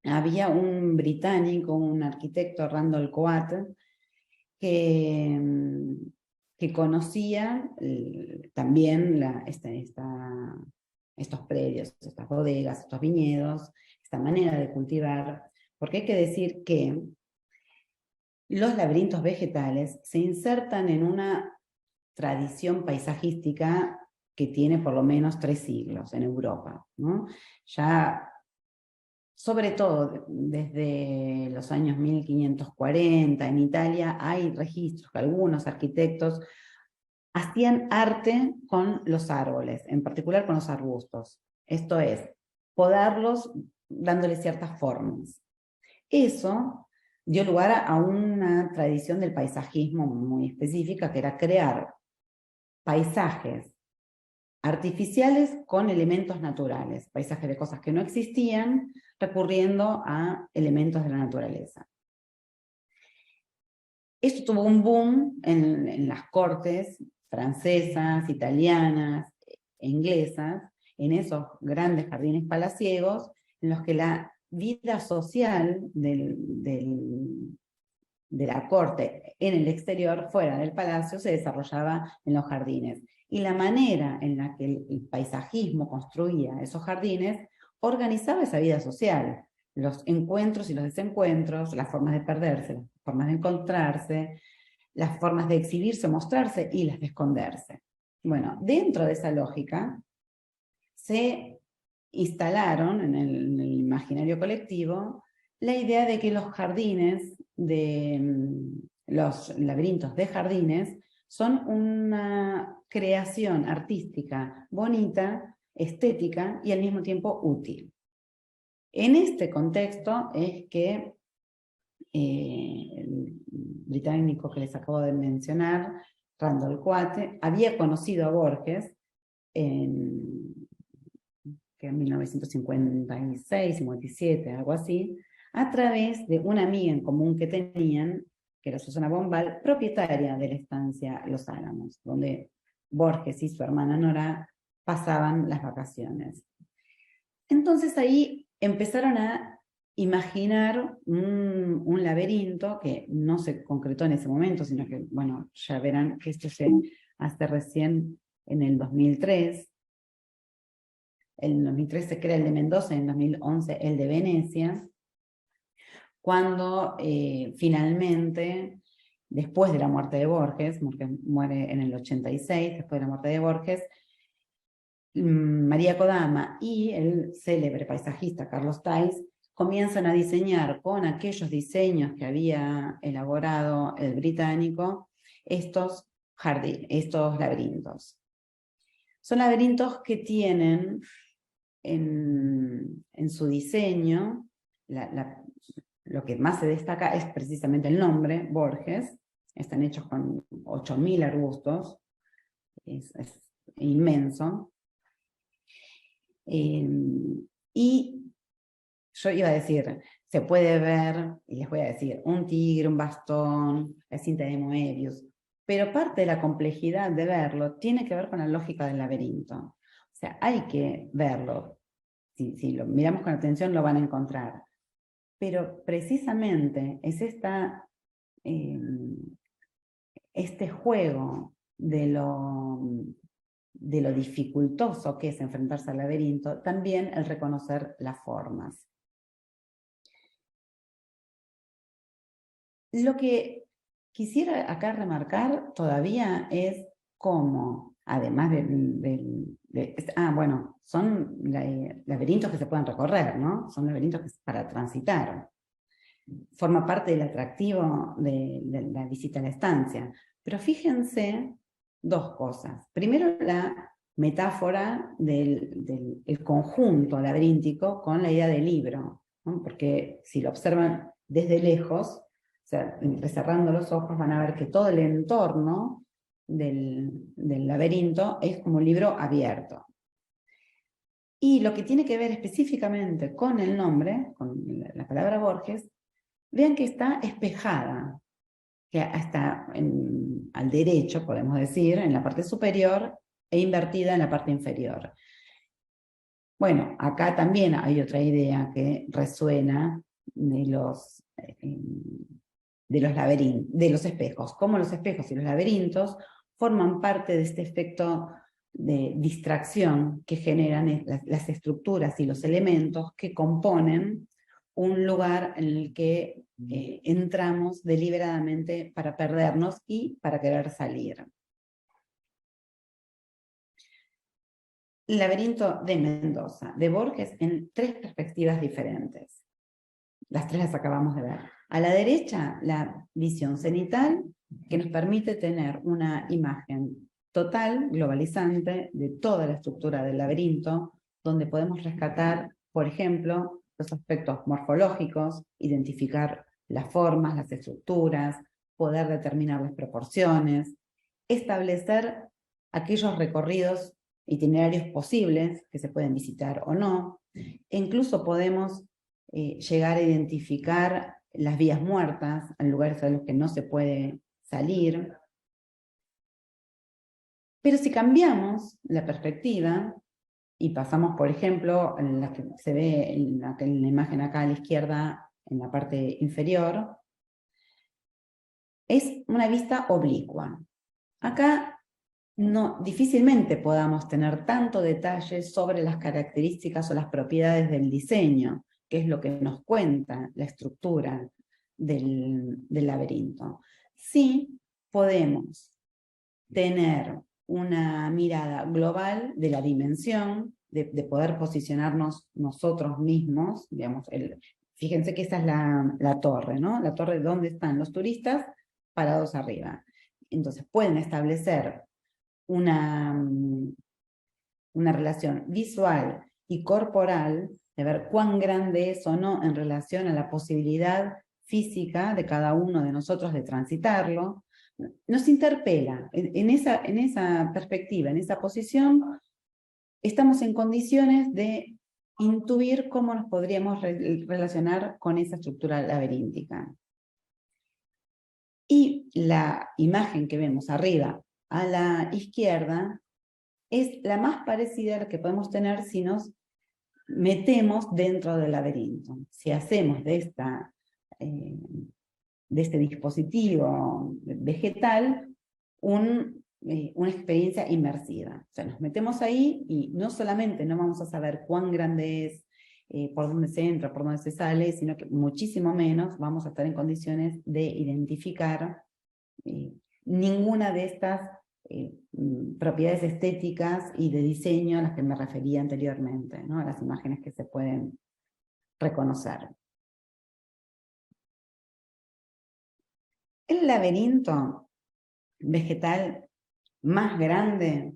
S2: había un británico, un arquitecto, Randall Coat, que conocía también estos predios, estas bodegas, estos viñedos, esta manera de cultivar, porque hay que decir que los laberintos vegetales se insertan en una tradición paisajística que tiene por lo menos 3 siglos en Europa, ¿no? Ya, sobre todo desde los años 1540, en Italia hay registros que algunos arquitectos hacían arte con los árboles, en particular con los arbustos. Esto es, podarlos dándoles ciertas formas. Eso dio lugar a una tradición del paisajismo muy específica, que era crear paisajes artificiales con elementos naturales, paisajes de cosas que no existían, recurriendo a elementos de la naturaleza. Esto tuvo un boom en las cortes francesas, italianas, inglesas, en esos grandes jardines palaciegos, en los que la vida social de la corte en el exterior, fuera del palacio, se desarrollaba en los jardines. Y la manera en la que el paisajismo construía esos jardines organizaba esa vida social, los encuentros y los desencuentros, las formas de perderse, las formas de encontrarse, las formas de exhibirse, mostrarse y las de esconderse. Bueno, dentro de esa lógica se instalaron en el imaginario colectivo la idea de que los jardines, los laberintos de jardines, son una creación artística bonita, estética y al mismo tiempo útil. En este contexto es que el británico que les acabo de mencionar, Randall Coat, había conocido a Borges en 1956, 57, algo así, a través de una amiga en común que tenían, que era Susana Bombal, propietaria de la estancia Los Álamos, donde Borges y su hermana Nora pasaban las vacaciones. Entonces ahí empezaron a imaginar un laberinto que no se concretó en ese momento, sino que, bueno, ya verán que esto se hace recién en el 2003. En el 2003 se crea el de Mendoza, en el 2011 el de Venecia, cuando finalmente, después de la muerte de Borges muere en el 86, después de la muerte de Borges, María Kodama y el célebre paisajista Carlos Theiss comienzan a diseñar con aquellos diseños que había elaborado el británico estos laberintos. Son laberintos que tienen en su diseño, lo que más se destaca es precisamente el nombre, Borges. Están hechos con 8.000 arbustos, es inmenso. Y yo iba a decir, se puede ver, y les voy a decir, un tigre, un bastón, la cinta de Moebius, pero parte de la complejidad de verlo tiene que ver con la lógica del laberinto. O sea, hay que verlo si lo miramos con atención lo van a encontrar. Pero precisamente es este juego de lo dificultoso que es enfrentarse al laberinto, también el reconocer las formas. Lo que quisiera acá remarcar todavía es cómo, además bueno, son laberintos que se pueden recorrer, ¿no? Son laberintos para transitar. Forma parte del atractivo de la visita a la estancia. Pero fíjense dos cosas. Primero, la metáfora del conjunto laberíntico con la idea del libro, ¿no? Porque si lo observan desde lejos, o sea, cerrando los ojos, van a ver que todo el entorno del laberinto es como un libro abierto. Y lo que tiene que ver específicamente con el nombre, con la palabra Borges, vean que está espejada, que está al derecho, podemos decir, en la parte superior, e invertida en la parte inferior. Bueno, acá también hay otra idea que resuena de los espejos. Cómo los espejos y los laberintos forman parte de este efecto de distracción que generan las estructuras y los elementos que componen un lugar en el que entramos deliberadamente para perdernos y para querer salir. El laberinto de Mendoza, de Borges, en tres perspectivas diferentes. Las tres las acabamos de ver. A la derecha, la visión cenital, que nos permite tener una imagen total, globalizante, de toda la estructura del laberinto, donde podemos rescatar, por ejemplo, los aspectos morfológicos, identificar las formas, las estructuras, poder determinar las proporciones, establecer aquellos recorridos, itinerarios posibles que se pueden visitar o no, e incluso podemos llegar a identificar las vías muertas, en lugares a los que no se puede salir. Pero si cambiamos la perspectiva y pasamos, por ejemplo, en la que se ve en la imagen acá a la izquierda, en la parte inferior, es una vista oblicua. Acá difícilmente podamos tener tanto detalle sobre las características o las propiedades del diseño, que es lo que nos cuenta la estructura del laberinto. Sí podemos tener una mirada global de la dimensión, de poder posicionarnos nosotros mismos, digamos, fíjense que esta es la torre, ¿no? La torre donde están los turistas parados arriba. Entonces pueden establecer una relación visual y corporal, de ver cuán grande es o no en relación a la posibilidad física de cada uno de nosotros de transitarlo, nos interpela. En esa perspectiva, en esa posición, estamos en condiciones de intuir cómo nos podríamos relacionar con esa estructura laberíntica. Y la imagen que vemos arriba a la izquierda es la más parecida a la que podemos tener si nos metemos dentro del laberinto. Si hacemos de este dispositivo vegetal una experiencia inmersiva. O sea, nos metemos ahí y no solamente no vamos a saber cuán grande es, por dónde se entra, por dónde se sale, sino que muchísimo menos vamos a estar en condiciones de identificar ninguna de estas propiedades estéticas y de diseño a las que me refería anteriormente, ¿no? A las imágenes que se pueden reconocer. El laberinto vegetal más grande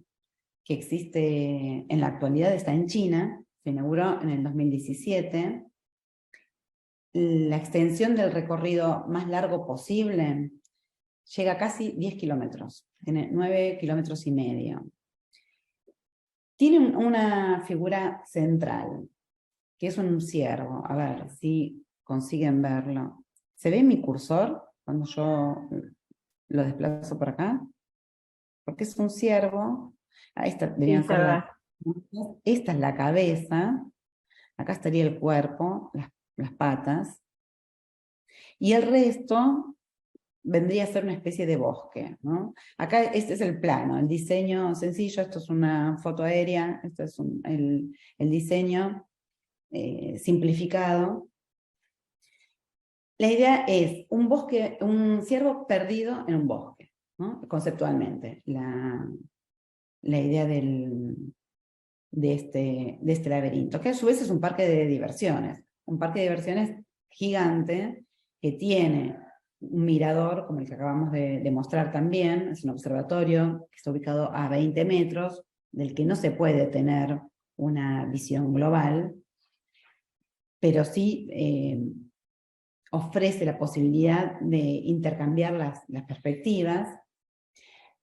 S2: que existe en la actualidad está en China, se inauguró en el 2017. La extensión del recorrido más largo posible llega a casi 10 kilómetros, tiene 9,5 kilómetros. Tiene una figura central, que es un ciervo. A ver si consiguen verlo. ¿Se ve mi cursor cuando yo lo desplazo por acá? Porque es un ciervo. Esta deberían ser esta es la cabeza, Acá estaría el cuerpo, las patas, y el resto vendría a ser una especie de bosque, ¿no? Acá este es el plano, el diseño sencillo, esto es una foto aérea, esto es el diseño simplificado. La idea es un bosque, un ciervo perdido en un bosque, ¿no? Conceptualmente, la idea de este laberinto, que a su vez es un parque de diversiones gigante que tiene un mirador, como el que acabamos de mostrar también, es un observatorio que está ubicado a 20 metros, del que no se puede tener una visión global, pero sí ofrece la posibilidad de intercambiar las perspectivas,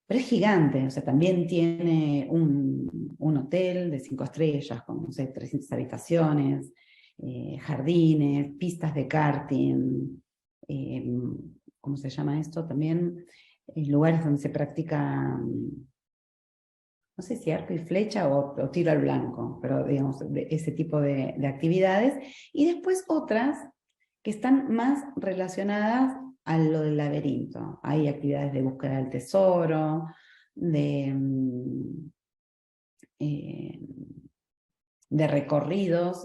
S2: pero es gigante, o sea, también tiene un hotel de 5 estrellas, con, no sé, 300 habitaciones, jardines, pistas de karting, ¿cómo se llama esto? También lugares donde se practica, no sé si arco y flecha o tiro al blanco, pero digamos, ese tipo de actividades. Y después otras que están más relacionadas a lo del laberinto. Hay actividades de búsqueda del tesoro, de recorridos,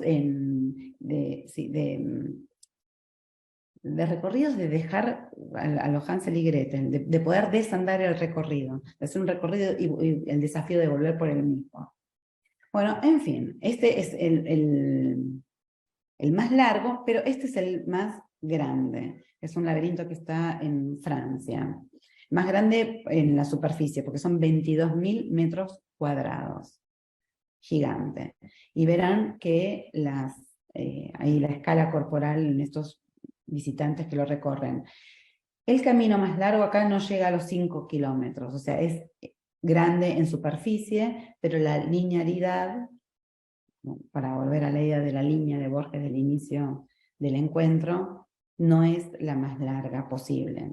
S2: de recorridos de dejar a los Hansel y Gretel, de poder desandar el recorrido, de hacer un recorrido y el desafío de volver por el mismo. Bueno, en fin, este es el más largo, pero este es el más grande. Es un laberinto que está en Francia. Más grande en la superficie, porque son 22.000 metros cuadrados. Gigante. Y verán que ahí la escala corporal en estos visitantes que lo recorren. El camino más largo acá no llega a los 5 kilómetros, o sea, es grande en superficie, pero la linealidad, para volver a la idea de la línea de Borges del inicio del encuentro, no es la más larga posible.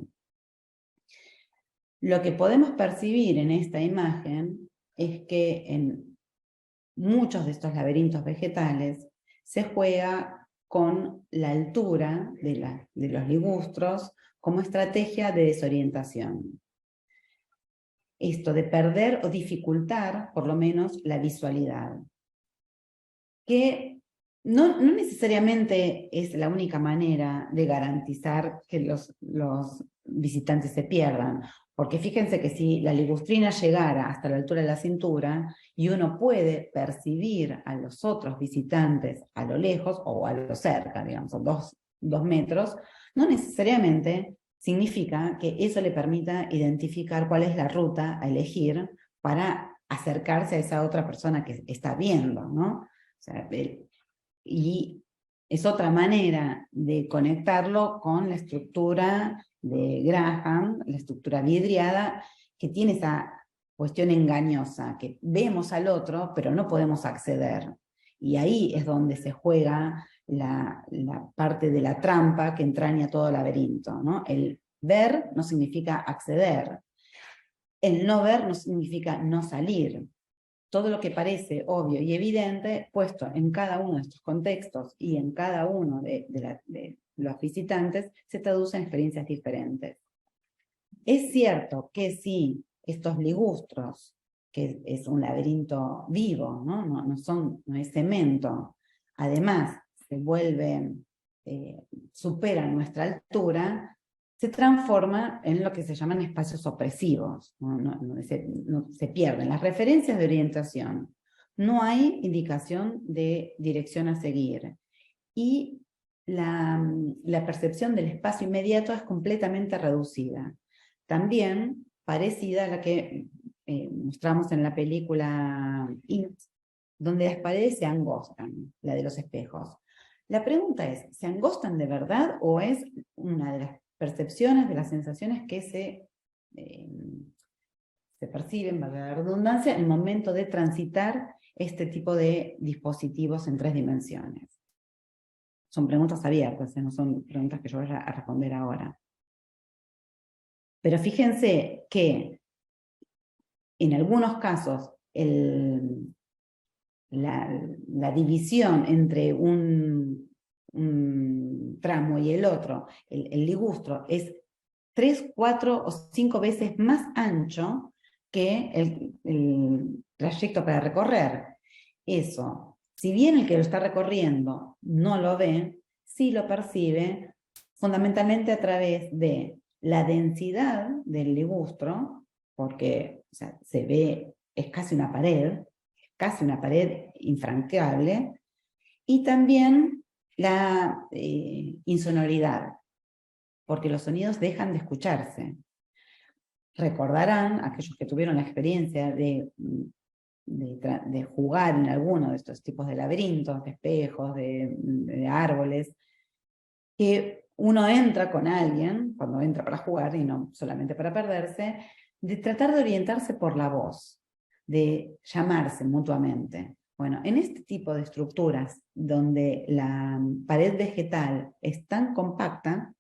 S2: Lo que podemos percibir en esta imagen es que en muchos de estos laberintos vegetales se juega con la altura de los ligustros como estrategia de desorientación. Esto de perder o dificultar, por lo menos, la visualidad. Que no necesariamente es la única manera de garantizar que los visitantes se pierdan, porque fíjense que si la ligustrina llegara hasta la altura de la cintura y uno puede percibir a los otros visitantes a lo lejos o a lo cerca, digamos, 2 metros, no necesariamente significa que eso le permita identificar cuál es la ruta a elegir para acercarse a esa otra persona que está viendo, ¿no? O sea, y es otra manera de conectarlo con la estructura de Graham, la estructura vidriada, que tiene esa cuestión engañosa, que vemos al otro, pero no podemos acceder. Y ahí es donde se juega la parte de la trampa que entraña todo laberinto, ¿no? El ver no significa acceder. El no ver no significa no salir. Todo lo que parece obvio y evidente, puesto en cada uno de estos contextos y en cada uno de los visitantes, se traduce en experiencias diferentes. Es cierto que si estos ligustros, que es un laberinto vivo, no es cemento, además se vuelven, superan nuestra altura, se transforma en lo que se llaman espacios opresivos, se pierden las referencias de orientación, no hay indicación de dirección a seguir, y la percepción del espacio inmediato es completamente reducida. También parecida a la que mostramos en la película It, donde las paredes se angostan, la de los espejos. La pregunta es, ¿se angostan de verdad o es una de las percepciones, de las sensaciones que se perciben, valga la redundancia, en el momento de transitar este tipo de dispositivos en 3 dimensiones? Son preguntas abiertas, no son preguntas que yo vaya a responder ahora. Pero fíjense que en algunos casos la división entre un tramo y el otro, el ligustro, es 3, 4 o 5 veces más ancho que el trayecto para recorrer. Eso, si bien el que lo está recorriendo no lo ve, sí lo percibe fundamentalmente a través de la densidad del ligustro, porque o sea, se ve, es casi una pared infranqueable, y también la insonoridad, porque los sonidos dejan de escucharse. Recordarán, aquellos que tuvieron la experiencia de jugar en alguno de estos tipos de laberintos, de espejos, de árboles, que uno entra con alguien, cuando entra para jugar y no solamente para perderse, de tratar de orientarse por la voz, de llamarse mutuamente. Bueno, en este tipo de estructuras donde la pared vegetal es tan compacta,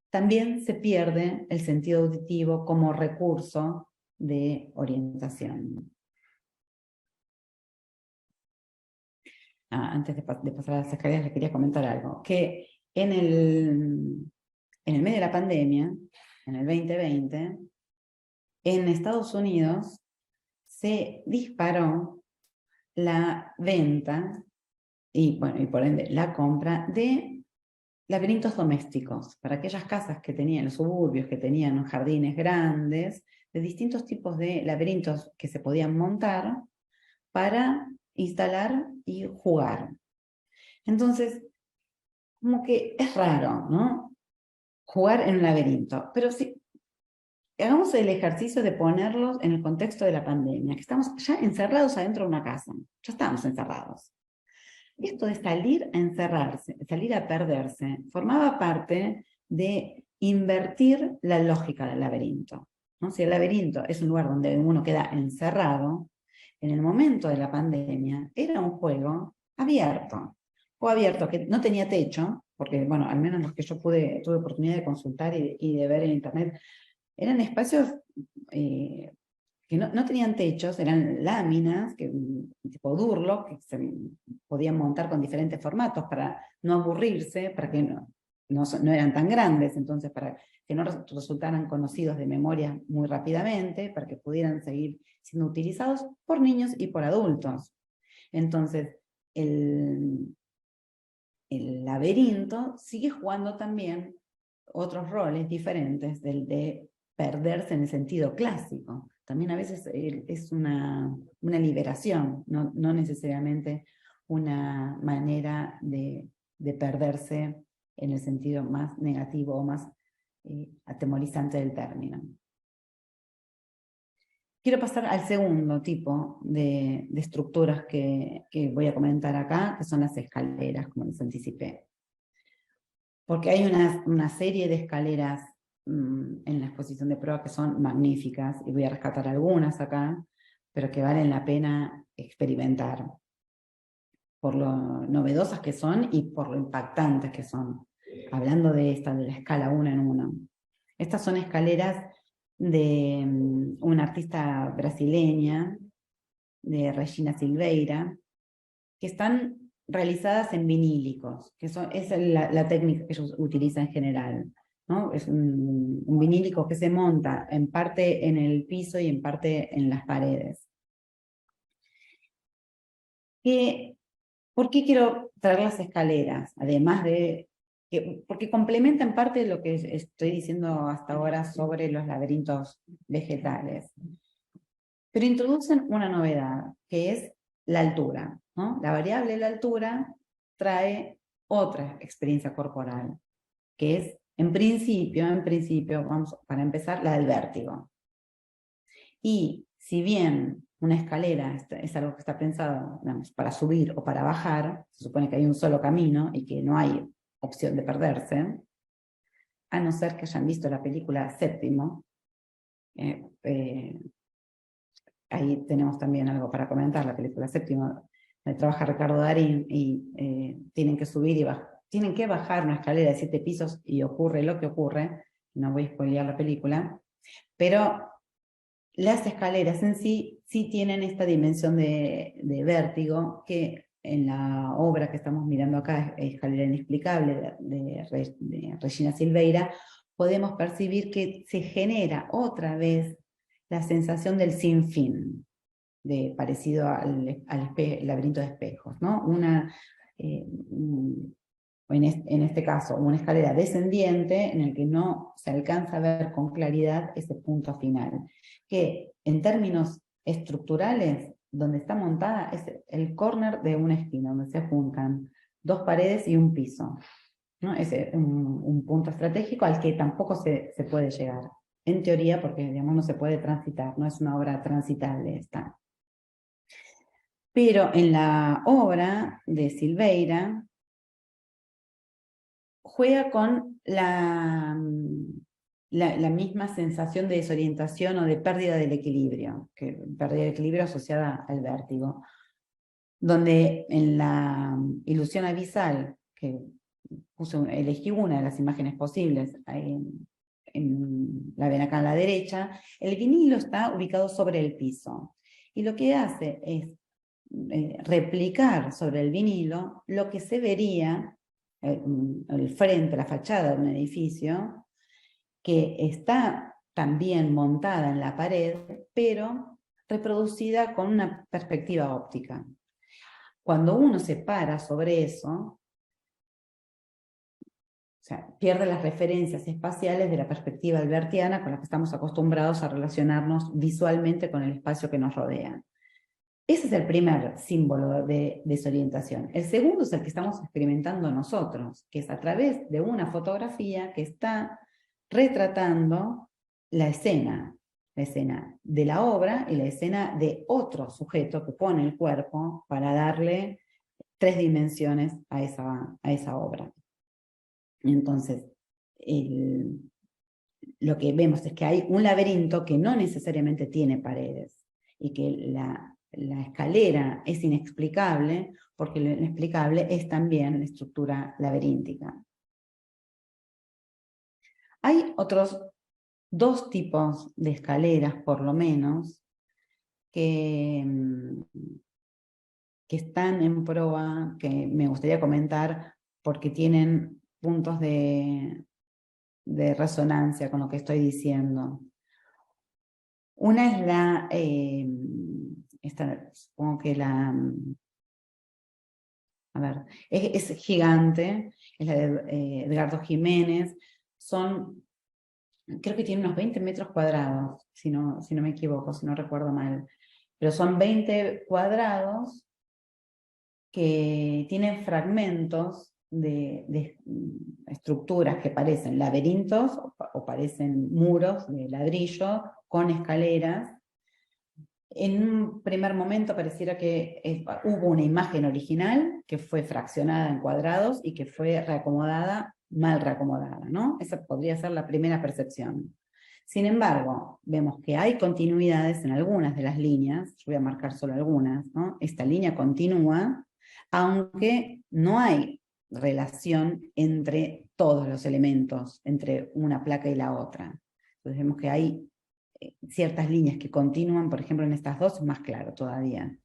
S2: también se pierde el sentido auditivo como recurso de orientación. Antes de pasar a las escaleras, les quería comentar algo, que en el medio de la pandemia, en el 2020, en Estados Unidos se disparó la venta y por ende la compra de laberintos domésticos, para aquellas casas que tenían, los suburbios, que tenían jardines grandes, de distintos tipos de laberintos que se podían montar para instalar y jugar. Entonces, como que es raro, ¿no? Jugar en un laberinto, pero sí, hagamos el ejercicio de ponerlos en el contexto de la pandemia, que estamos ya encerrados adentro de una casa, ya estamos encerrados. Esto de salir a encerrarse, salir a perderse, formaba parte de invertir la lógica del laberinto, ¿no? Si el laberinto es un lugar donde uno queda encerrado, en el momento de la pandemia era un juego abierto que no tenía techo, porque bueno, al menos los que yo tuve oportunidad de consultar y de ver en internet, eran espacios que no tenían techos, eran láminas, tipo Durlock, que se podían montar con diferentes formatos para no aburrirse, para que no eran tan grandes, entonces para que no resultaran conocidos de memoria muy rápidamente, para que pudieran seguir siendo utilizados por niños y por adultos. Entonces, el laberinto sigue jugando también otros roles diferentes del de perderse en el sentido clásico. También a veces es una liberación, no necesariamente una manera de perderse en el sentido más negativo o más atemorizante del término. Quiero pasar al segundo tipo de estructuras que voy a comentar acá, que son las escaleras, como les anticipé. Porque hay una serie de escaleras en la exposición de prueba que son magníficas, y voy a rescatar algunas acá, pero que valen la pena experimentar, por lo novedosas que son y por lo impactantes que son. Hablando de la escala 1 en 1. Estas son escaleras de una artista brasileña, de Regina Silveira, que están realizadas en vinílicos, que es la técnica que ellos utilizan en general, ¿no? Es un vinílico que se monta en parte en el piso y en parte en las paredes. ¿Por qué quiero traer las escaleras? Además de porque complementan parte de lo que estoy diciendo hasta ahora sobre los laberintos vegetales. Pero introducen una novedad, que es la altura, ¿no? La variable de la altura trae otra experiencia corporal, que es, en principio, vamos, para empezar, la del vértigo. Y si bien una escalera es algo que está pensado, digamos, para subir o para bajar, se supone que hay un solo camino y que no hay opción de perderse, a no ser que hayan visto la película Séptimo. Ahí tenemos también algo para comentar, la película Séptimo, donde trabaja Ricardo Darín, y tienen que subir y tienen que bajar una escalera de 7 pisos y ocurre lo que ocurre. No voy a spoilear la película, pero las escaleras en sí tienen esta dimensión de vértigo que en la obra que estamos mirando acá, Escalera Inexplicable, de Regina Silveira, podemos percibir que se genera otra vez la sensación del sinfín, parecido al laberinto de espejos, ¿no? En este caso, una escalera descendiente en el que no se alcanza a ver con claridad ese punto final, que en términos estructurales, donde está montada, es el córner de una esquina, donde se juntan 2 paredes y un piso, ¿no? Es un punto estratégico al que tampoco se puede llegar, en teoría, porque digamos, no se puede transitar, no es una obra transitable esta. Pero en la obra de Silveira, juega con la misma sensación de desorientación o de pérdida del equilibrio, pérdida de equilibrio asociada al vértigo, donde en la ilusión abisal, que elegí una de las imágenes posibles, la ven acá a la derecha, el vinilo está ubicado sobre el piso, y lo que hace es replicar sobre el vinilo lo que se vería el frente, la fachada de un edificio, que está también montada en la pared, pero reproducida con una perspectiva óptica. Cuando uno se para sobre eso, o sea, pierde las referencias espaciales de la perspectiva albertiana con la que estamos acostumbrados a relacionarnos visualmente con el espacio que nos rodea. Ese es el primer símbolo de desorientación. El segundo es el que estamos experimentando nosotros, que es a través de una fotografía que está retratando la escena de la obra y la escena de otro sujeto que pone el cuerpo para darle 3 dimensiones a esa obra. Entonces, lo que vemos es que hay un laberinto que no necesariamente tiene paredes y que la escalera es inexplicable, porque lo inexplicable es también la estructura laberíntica. Hay otros 2 tipos de escaleras, por lo menos, que están en prueba, que me gustaría comentar, porque tienen puntos de resonancia con lo que estoy diciendo. Una es supongo que es gigante, es la de Edgardo Jiménez, creo que tiene unos 20 metros cuadrados, si no me equivoco, si no recuerdo mal, pero son 20 cuadrados que tienen fragmentos de estructuras que parecen laberintos o parecen muros de ladrillo con escaleras. En un primer momento pareciera que hubo una imagen original que fue fraccionada en cuadrados y que fue reacomodada, mal reacomodada, ¿no? Esa podría ser la primera percepción. Sin embargo, vemos que hay continuidades en algunas de las líneas, yo voy a marcar solo algunas, ¿no? Esta línea continúa, aunque no hay relación entre todos los elementos, entre una placa y la otra. Entonces vemos que hay ciertas líneas que continúan, por ejemplo en estas 2 es más claro todavía.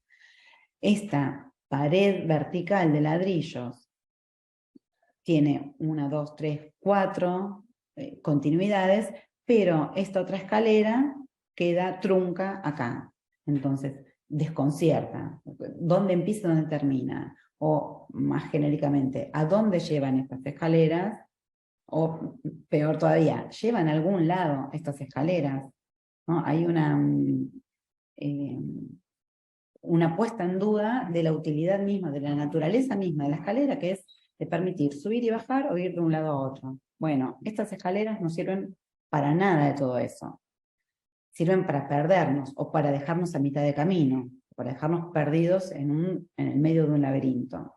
S2: Esta pared vertical de ladrillos tiene 1, 2, 3, 4 continuidades, pero esta otra escalera queda trunca acá. Entonces desconcierta. ¿Dónde empieza y dónde termina? O más genéricamente, ¿a dónde llevan estas escaleras? O peor todavía, ¿llevan a algún lado estas escaleras? ¿No? Hay una puesta en duda de la utilidad misma, de la naturaleza misma de la escalera, que es de permitir subir y bajar o ir de un lado a otro. Bueno, estas escaleras no sirven para nada de todo eso. Sirven para perdernos o para dejarnos a mitad de camino, para dejarnos perdidos en el medio de un laberinto.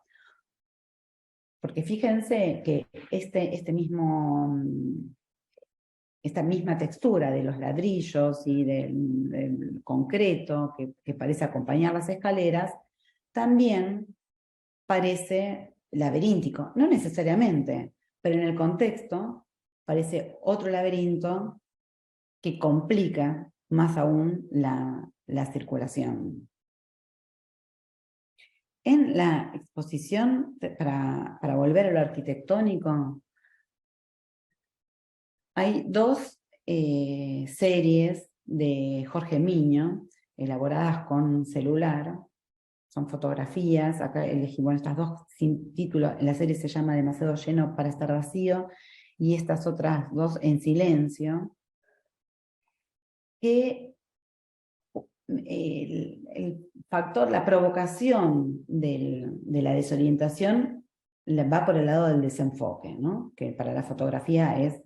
S2: Porque fíjense que esta misma textura de los ladrillos y del concreto que parece acompañar las escaleras, también parece laberíntico. No necesariamente, pero en el contexto parece otro laberinto que complica más aún la circulación. En la exposición, para volver a lo arquitectónico, hay dos series de Jorge Miño, elaboradas con celular. Son fotografías, acá elegimos estas dos sin título. La serie se llama Demasiado lleno para estar vacío, y estas otras dos en silencio, que el factor, la provocación de la desorientación va por el lado del desenfoque, ¿no? Que para la fotografía es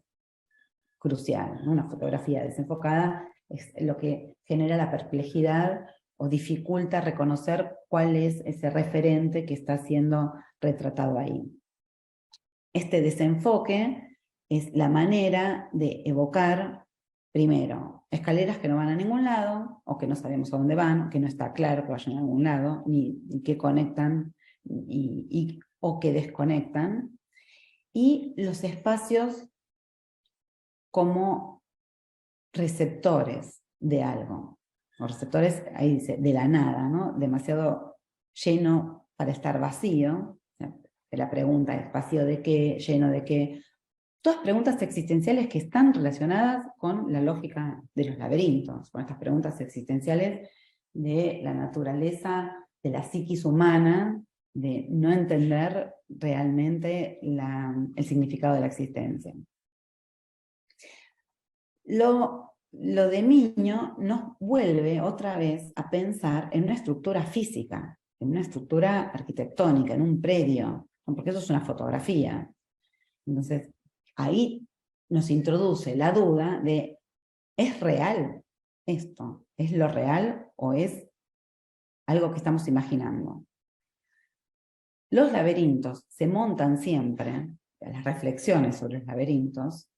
S2: crucial, ¿no? Una fotografía desenfocada es lo que genera la perplejidad o dificulta reconocer cuál es ese referente que está siendo retratado ahí. Este desenfoque es la manera de evocar, primero, escaleras que no van a ningún lado, o que no sabemos a dónde van, que no está claro que vayan a algún lado, ni que conectan o que desconectan, y los espacios como receptores de algo. Los receptores, ahí dice, de la nada, ¿no? Demasiado lleno para estar vacío. La pregunta es, ¿vacío de qué? ¿Lleno de qué? Todas preguntas existenciales que están relacionadas con la lógica de los laberintos, con estas preguntas existenciales de la naturaleza, de la psiquis humana, de no entender realmente el significado de la existencia. Lo de Miño nos vuelve otra vez a pensar en una estructura física, en una estructura arquitectónica, en un predio, porque eso es una fotografía. Entonces, ahí nos introduce la duda de, ¿es real esto? ¿Es lo real o es algo que estamos imaginando? Los laberintos se montan siempre, las reflexiones sobre los laberintos,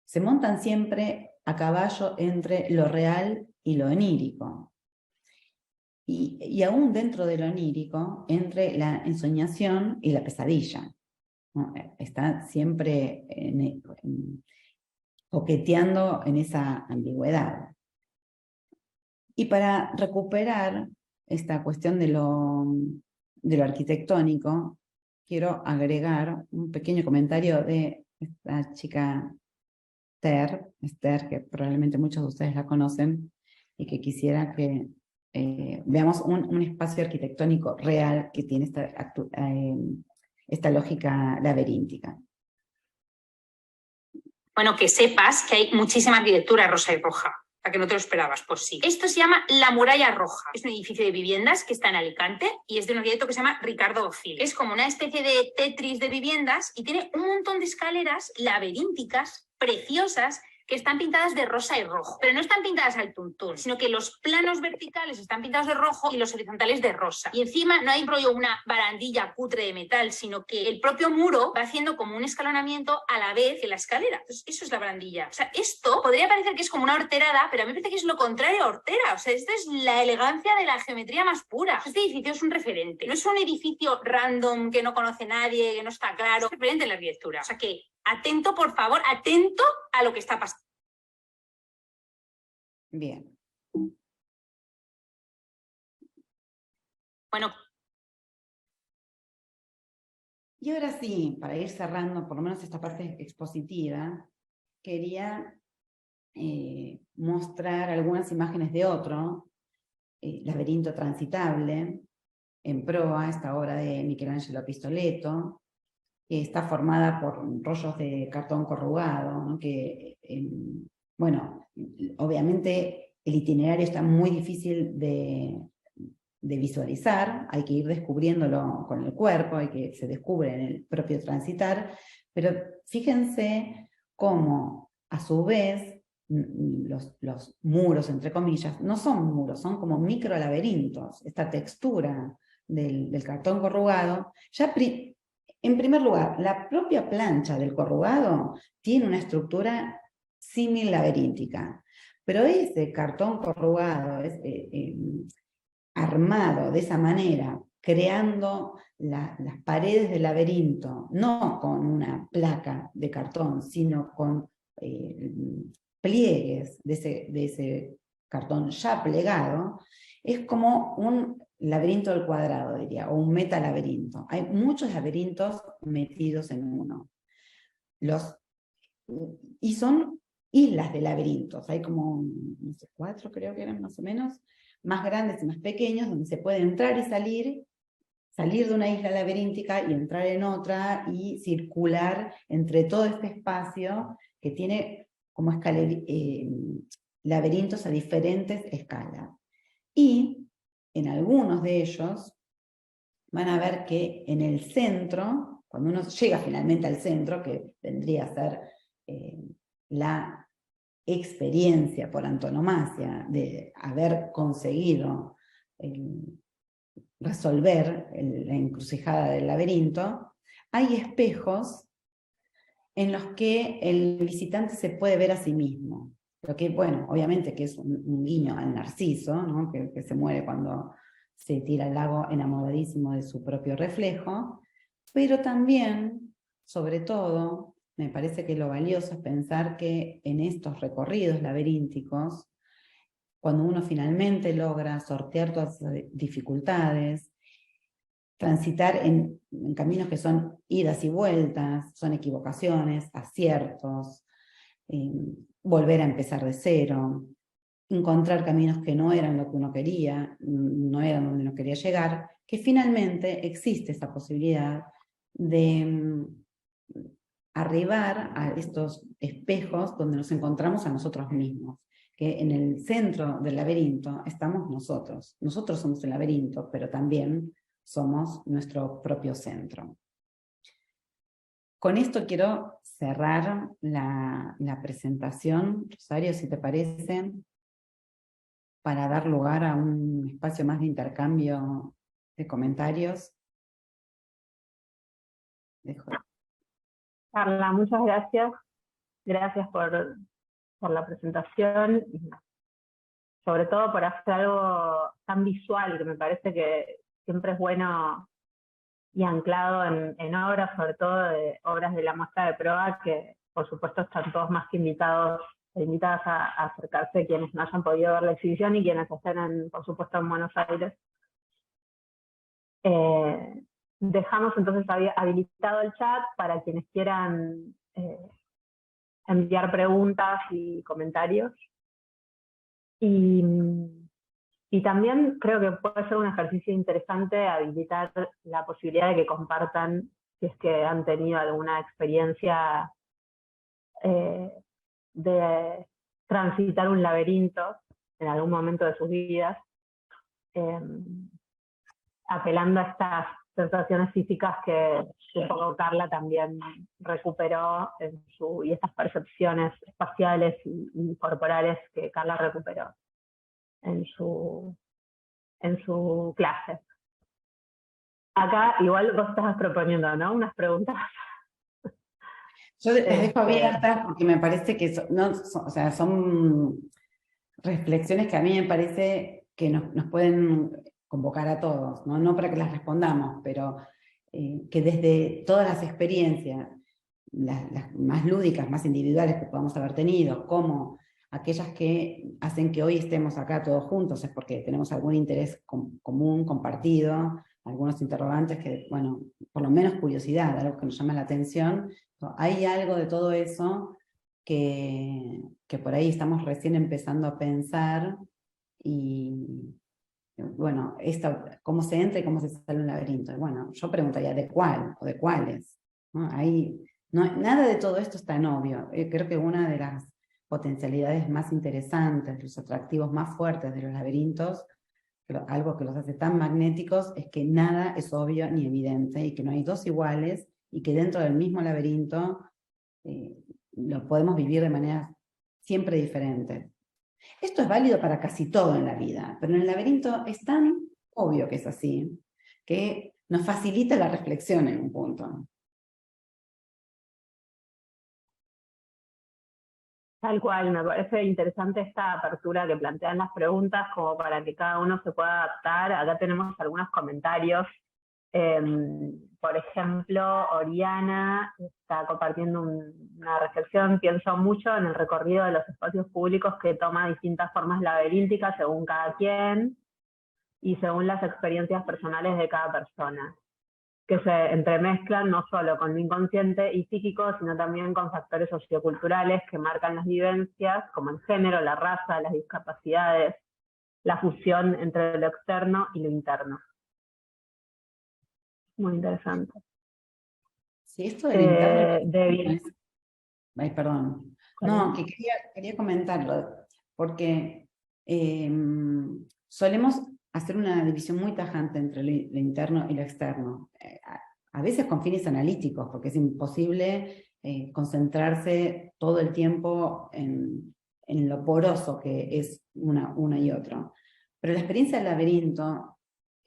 S2: se montan siempre a caballo entre lo real y lo onírico. Y aún dentro de lo onírico, entre la ensoñación y la pesadilla, ¿no? Está siempre coqueteando en esa ambigüedad. Y para recuperar esta cuestión de lo arquitectónico, quiero agregar un pequeño comentario de esta chica Esther, que probablemente muchos de ustedes la conocen, y que quisiera que veamos un espacio arquitectónico real que tiene esta lógica laberíntica.
S5: Bueno, que sepas que hay muchísima arquitectura rosa y roja, a que no te lo esperabas, pues sí. Esto se llama La Muralla Roja. Es un edificio de viviendas que está en Alicante y es de un arquitecto que se llama Ricardo Ophil. Es como una especie de Tetris de viviendas y tiene un montón de escaleras laberínticas, preciosas, que están pintadas de rosa y rojo. Pero no están pintadas al tuntún, sino que los planos verticales están pintados de rojo y los horizontales de rosa. Y encima no hay rollo una barandilla cutre de metal, sino que el propio muro va haciendo como un escalonamiento a la vez que la escalera. Entonces, eso es la barandilla. O sea, esto podría parecer que es como una horterada, pero a mí me parece que es lo contrario a hortera. O sea, esta es la elegancia de la geometría más pura. Este edificio es un referente. No es un edificio random que no conoce nadie, que no está claro. Es referente en la arquitectura. O sea que, atento, por favor, atento a lo que está pasando.
S2: Bien.
S5: Bueno.
S2: Y ahora sí, para ir cerrando por lo menos esta parte expositiva, quería mostrar algunas imágenes de otro, Laberinto transitable, en proa, esta obra de Michelangelo Pistoletto, que está formada por rollos de cartón corrugado, ¿no? Que, bueno, obviamente el itinerario está muy difícil de visualizar, hay que ir descubriéndolo con el cuerpo, hay que se descubre en el propio transitar, pero fíjense cómo a su vez los muros, entre comillas, no son muros, son como micro laberintos. Esta textura del cartón corrugado, ya en primer lugar, la propia plancha del corrugado tiene una estructura símil laberíntica, pero ese cartón corrugado, armado de esa manera, creando las paredes del laberinto, no con una placa de cartón, sino con pliegues de ese cartón ya plegado, es como un laberinto del cuadrado, diría, o un metalaberinto. Hay muchos laberintos metidos en uno. Y son islas de laberintos, hay como, no sé, 4 creo que eran más o menos, más grandes y más pequeños, donde se puede entrar y salir de una isla laberíntica y entrar en otra, y circular entre todo este espacio que tiene como laberintos a diferentes escalas. Y en algunos de ellos van a ver que en el centro, cuando uno llega finalmente al centro, que vendría a ser la experiencia por antonomasia de haber conseguido resolver la encrucijada del laberinto, hay espejos en los que el visitante se puede ver a sí mismo. Lo que, bueno, obviamente que es un guiño al Narciso, ¿no? que se muere cuando se tira al lago enamoradísimo de su propio reflejo, pero también, sobre todo, me parece que lo valioso es pensar que en estos recorridos laberínticos, cuando uno finalmente logra sortear todas las dificultades, transitar en caminos que son idas y vueltas, son equivocaciones, aciertos, volver a empezar de cero, encontrar caminos que no eran lo que uno quería, no eran donde uno quería llegar, que finalmente existe esa posibilidad de arribar a estos espejos donde nos encontramos a nosotros mismos, que en el centro del laberinto estamos nosotros. Nosotros somos el laberinto, pero también somos nuestro propio centro. Con esto quiero cerrar la presentación, Rosario, si te parece, para dar lugar a un espacio más de intercambio de comentarios.
S3: Carla, muchas gracias. Gracias por la presentación, sobre todo por hacer algo tan visual, que me parece que siempre es bueno y anclado en obras, sobre todo de obras de la muestra de proa, que por supuesto están todos más que invitadas a acercarse, quienes no hayan podido ver la exhibición y quienes estén, por supuesto, en Buenos Aires. Dejamos entonces habilitado el chat para quienes quieran enviar preguntas y comentarios. Y también creo que puede ser un ejercicio interesante habilitar la posibilidad de que compartan, si es que han tenido alguna experiencia de transitar un laberinto en algún momento de sus vidas, apelando a estas sensaciones físicas que un poco Carla también recuperó y estas percepciones espaciales y corporales que Carla recuperó en su clase. Acá igual vos estás proponiendo, ¿no? Unas preguntas.
S2: Yo las dejo abiertas porque me parece que son reflexiones que a mí me parece que nos pueden convocar a todos, no para que las respondamos, pero que desde todas las experiencias, las más lúdicas, más individuales que podamos haber tenido, como aquellas que hacen que hoy estemos acá todos juntos, es porque tenemos algún interés común, compartido, algunos interrogantes que, bueno, por lo menos curiosidad, algo que nos llama la atención. Hay algo de todo eso que por ahí estamos recién empezando a pensar, y bueno, cómo se entra y cómo se sale un laberinto. Bueno, yo preguntaría ¿de cuál o de cuáles? Nada de todo esto es tan obvio. Creo que una de las potencialidades más interesantes, los atractivos más fuertes de los laberintos, algo que los hace tan magnéticos, es que nada es obvio ni evidente, y que no hay dos iguales, y que dentro del mismo laberinto lo podemos vivir de maneras siempre diferentes. Esto es válido para casi todo en la vida, pero en el laberinto es tan obvio que es así, que nos facilita la reflexión en un punto.
S3: Tal cual, me parece interesante esta apertura que plantean las preguntas, como para que cada uno se pueda adaptar. Acá tenemos algunos comentarios Por ejemplo, Oriana está compartiendo una reflexión, pienso mucho en el recorrido de los espacios públicos que toma distintas formas laberínticas según cada quien y según las experiencias personales de cada persona, que se entremezclan no solo con lo inconsciente y psíquico, sino también con factores socioculturales que marcan las vivencias, como el género, la raza, las discapacidades, la fusión entre lo externo y lo interno. Muy interesante.
S2: Sí, esto del interno...
S3: David.
S2: Ay, perdón. No, que quería comentarlo, porque solemos hacer una división muy tajante entre lo interno y lo externo. A veces con fines analíticos, porque es imposible concentrarse todo el tiempo en lo poroso que es una y otro. Pero la experiencia del laberinto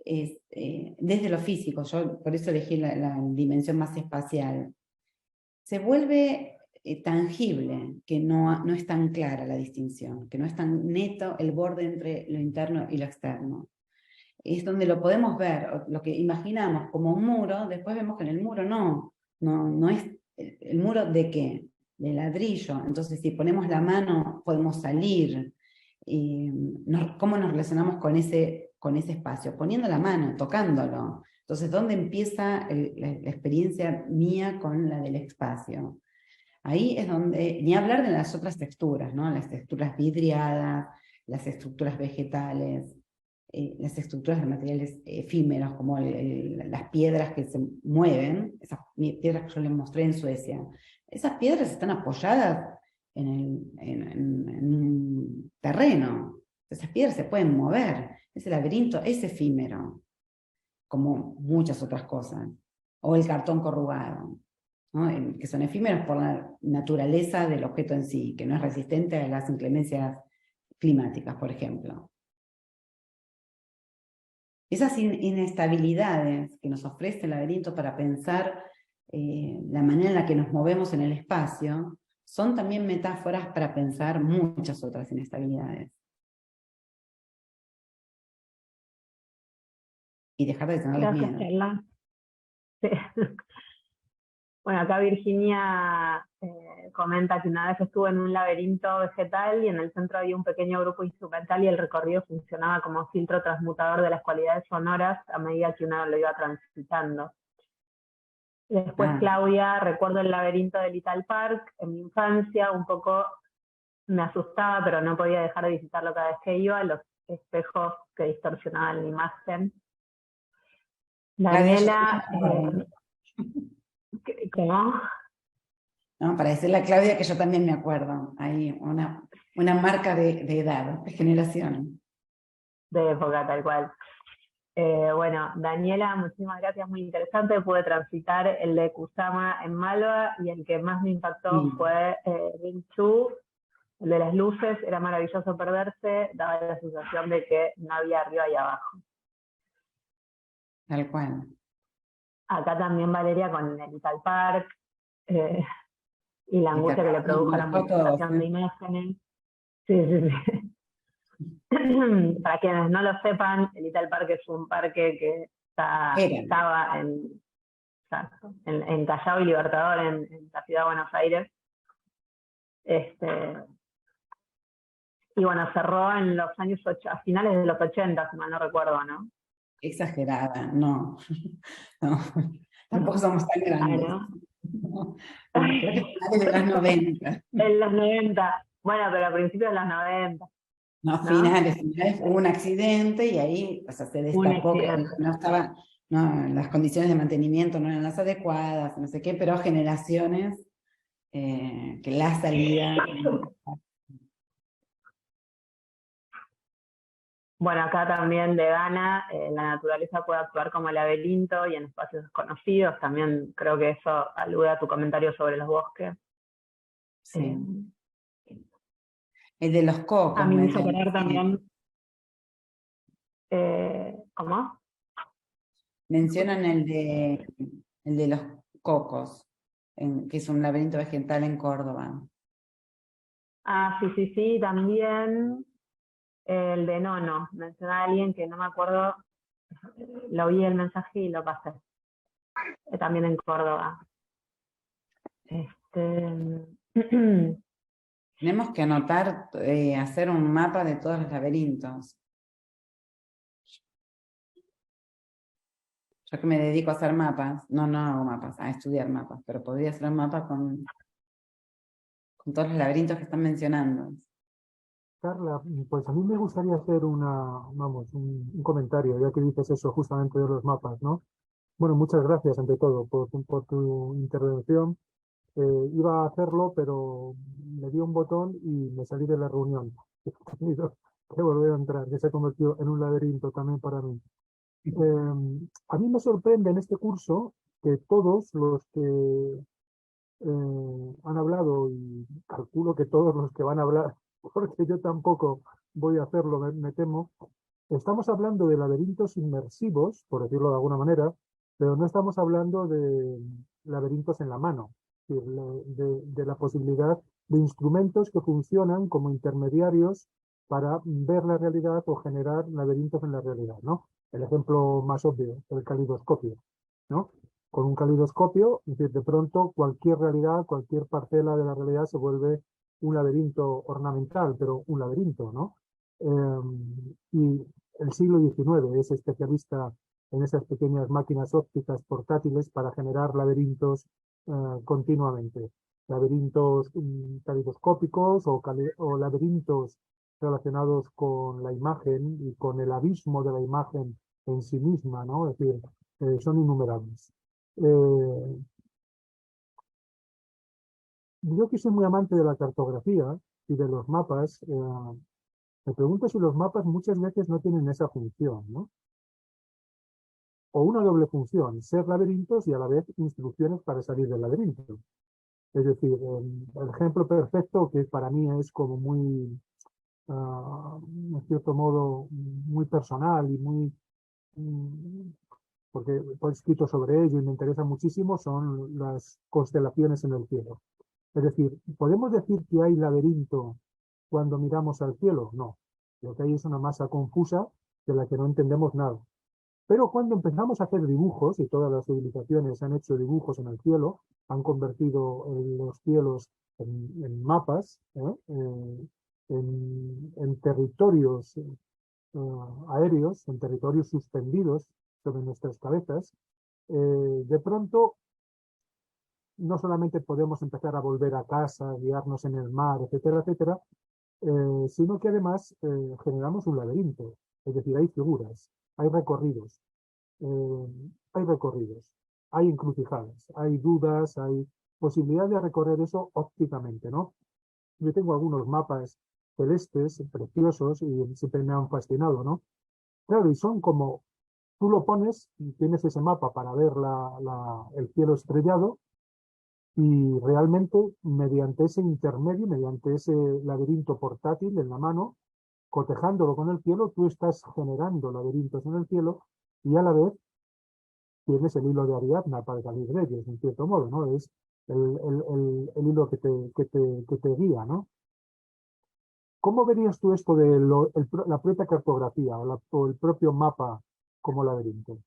S2: es, desde lo físico, yo por eso elegí la dimensión más espacial, se vuelve tangible, que no es tan clara la distinción, que no es tan neto el borde entre lo interno y lo externo. Es donde lo podemos ver, lo que imaginamos como un muro, después vemos que en el muro no es el muro de qué, de ladrillo. Entonces si ponemos la mano podemos salir. ¿Cómo nos relacionamos con ese espacio? Poniendo la mano, tocándolo. Entonces, ¿dónde empieza la experiencia mía con la del espacio? Ahí es donde, ni hablar de las otras texturas, ¿no? Las texturas vidriadas, las estructuras vegetales, las estructuras de materiales efímeros, como las piedras que se mueven, esas piedras que yo les mostré en Suecia. Esas piedras están apoyadas en un terreno. Esas piedras se pueden mover. Ese laberinto es efímero, como muchas otras cosas. O el cartón corrugado, ¿no? Que son efímeros por la naturaleza del objeto en sí, que no es resistente a las inclemencias climáticas, por ejemplo. Esas inestabilidades que nos ofrece el laberinto para pensar la manera en la que nos movemos en el espacio, son también metáforas para pensar muchas otras inestabilidades. Y dejar de tener miedo.
S3: Gracias, Carla. Sí. Bueno, acá Virginia comenta que una vez estuvo en un laberinto vegetal y en el centro había un pequeño grupo instrumental y el recorrido funcionaba como filtro transmutador de las cualidades sonoras a medida que uno lo iba transitando. Después Claudia, recuerdo el laberinto de Little Park en mi infancia, un poco me asustaba, pero no podía dejar de visitarlo cada vez que iba, los espejos que distorsionaban la imagen. Daniela, ¿cómo?
S2: No, para decirle a Claudia que yo también me acuerdo, hay una marca de edad, de generación.
S3: De época, tal cual. Bueno, Daniela, muchísimas gracias, muy interesante. Pude transitar el de Kusama en Malva y el que más me impactó fue Ring Chu, el de las luces. Era maravilloso perderse, daba la sensación de que no había arriba y abajo.
S2: Tal cual.
S3: Acá también Valeria con el Little Park y la angustia que le produjo la multiplicación de imágenes. Sí. Para quienes no lo sepan, el Little Park es un parque que estaba en Callao y Libertador, en la ciudad de Buenos Aires. Y bueno, cerró en los años a finales de los 80, si mal no recuerdo, ¿no?
S2: Exagerada, no. Tampoco somos tan grandes.
S3: ¿No?
S2: De los 90.
S3: En los 90. Bueno, pero a principios de los 90.
S2: No, finales, hubo un accidente y ahí se destapó que las condiciones de mantenimiento no eran las adecuadas, no sé qué, pero generaciones que la salida...
S3: Bueno, acá también de Dana, la naturaleza puede actuar como laberinto y en espacios desconocidos, también creo que eso alude a tu comentario sobre los bosques.
S2: Sí. El de los cocos.
S3: A mí me hizo acordar también... ¿Cómo?
S2: Mencionan el de los cocos, que es un laberinto vegetal en Córdoba.
S3: Ah, sí, también el de Nono. Menciona a alguien que no me acuerdo lo oí el mensaje y lo pasé. También en Córdoba.
S2: Tenemos que anotar, hacer un mapa de todos los laberintos. Yo que me dedico a hacer mapas, no hago mapas, a estudiar mapas, pero podría hacer un mapa con todos los laberintos que están mencionando.
S6: Carla, pues a mí me gustaría hacer un comentario, ya que dices eso justamente de los mapas, ¿no? Bueno, muchas gracias ante todo por tu intervención. Iba a hacerlo, pero me dio un botón y me salí de la reunión. He tenido que volver a entrar, que se ha convertido en un laberinto también para mí. A mí me sorprende en este curso que todos los que han hablado, y calculo que todos los que van a hablar, porque yo tampoco voy a hacerlo, me temo, estamos hablando de laberintos inmersivos, por decirlo de alguna manera, pero no estamos hablando de laberintos en la mano, es decir, de la posibilidad de instrumentos que funcionan como intermediarios para ver la realidad o generar laberintos en la realidad, ¿no? El ejemplo más obvio, el calidoscopio, ¿no? Con un calidoscopio, es decir, de pronto cualquier realidad, cualquier parcela de la realidad se vuelve un laberinto ornamental, pero un laberinto, ¿no? Y el siglo XIX es especialista en esas pequeñas máquinas ópticas portátiles para generar laberintos continuamente. Laberintos calidoscópicos o laberintos relacionados con la imagen y con el abismo de la imagen en sí misma, ¿no? Es decir, son innumerables. Yo que soy muy amante de la cartografía y de los mapas, me pregunto si los mapas muchas veces no tienen esa función, ¿no? O una doble función, ser laberintos y a la vez instrucciones para salir del laberinto. Es decir, el ejemplo perfecto que para mí es como muy, en cierto modo, muy personal y muy, porque he escrito sobre ello y me interesa muchísimo, son las constelaciones en el cielo. Es decir, ¿podemos decir que hay laberinto cuando miramos al cielo? No. Lo que hay es una masa confusa de la que no entendemos nada. Pero cuando empezamos a hacer dibujos, y todas las civilizaciones han hecho dibujos en el cielo, han convertido los cielos en mapas, en territorios aéreos, en territorios suspendidos sobre nuestras cabezas, de pronto no solamente podemos empezar a volver a casa, guiarnos en el mar, etcétera, etcétera, sino que además generamos un laberinto. Es decir, hay figuras, hay recorridos, hay encrucijadas, hay dudas, hay posibilidad de recorrer eso ópticamente, ¿no? Yo tengo algunos mapas celestes preciosos y siempre me han fascinado, ¿no? Claro, y son como, tú lo pones y tienes ese mapa para ver el cielo estrellado, y realmente mediante ese intermedio, mediante ese laberinto portátil en la mano, cotejándolo con el cielo, tú estás generando laberintos en el cielo y a la vez tienes el hilo de Ariadna para salir de ellos, en cierto modo, ¿no? Es el hilo que te guía, ¿no? ¿Cómo verías tú esto de la propia cartografía o el propio mapa como laberinto?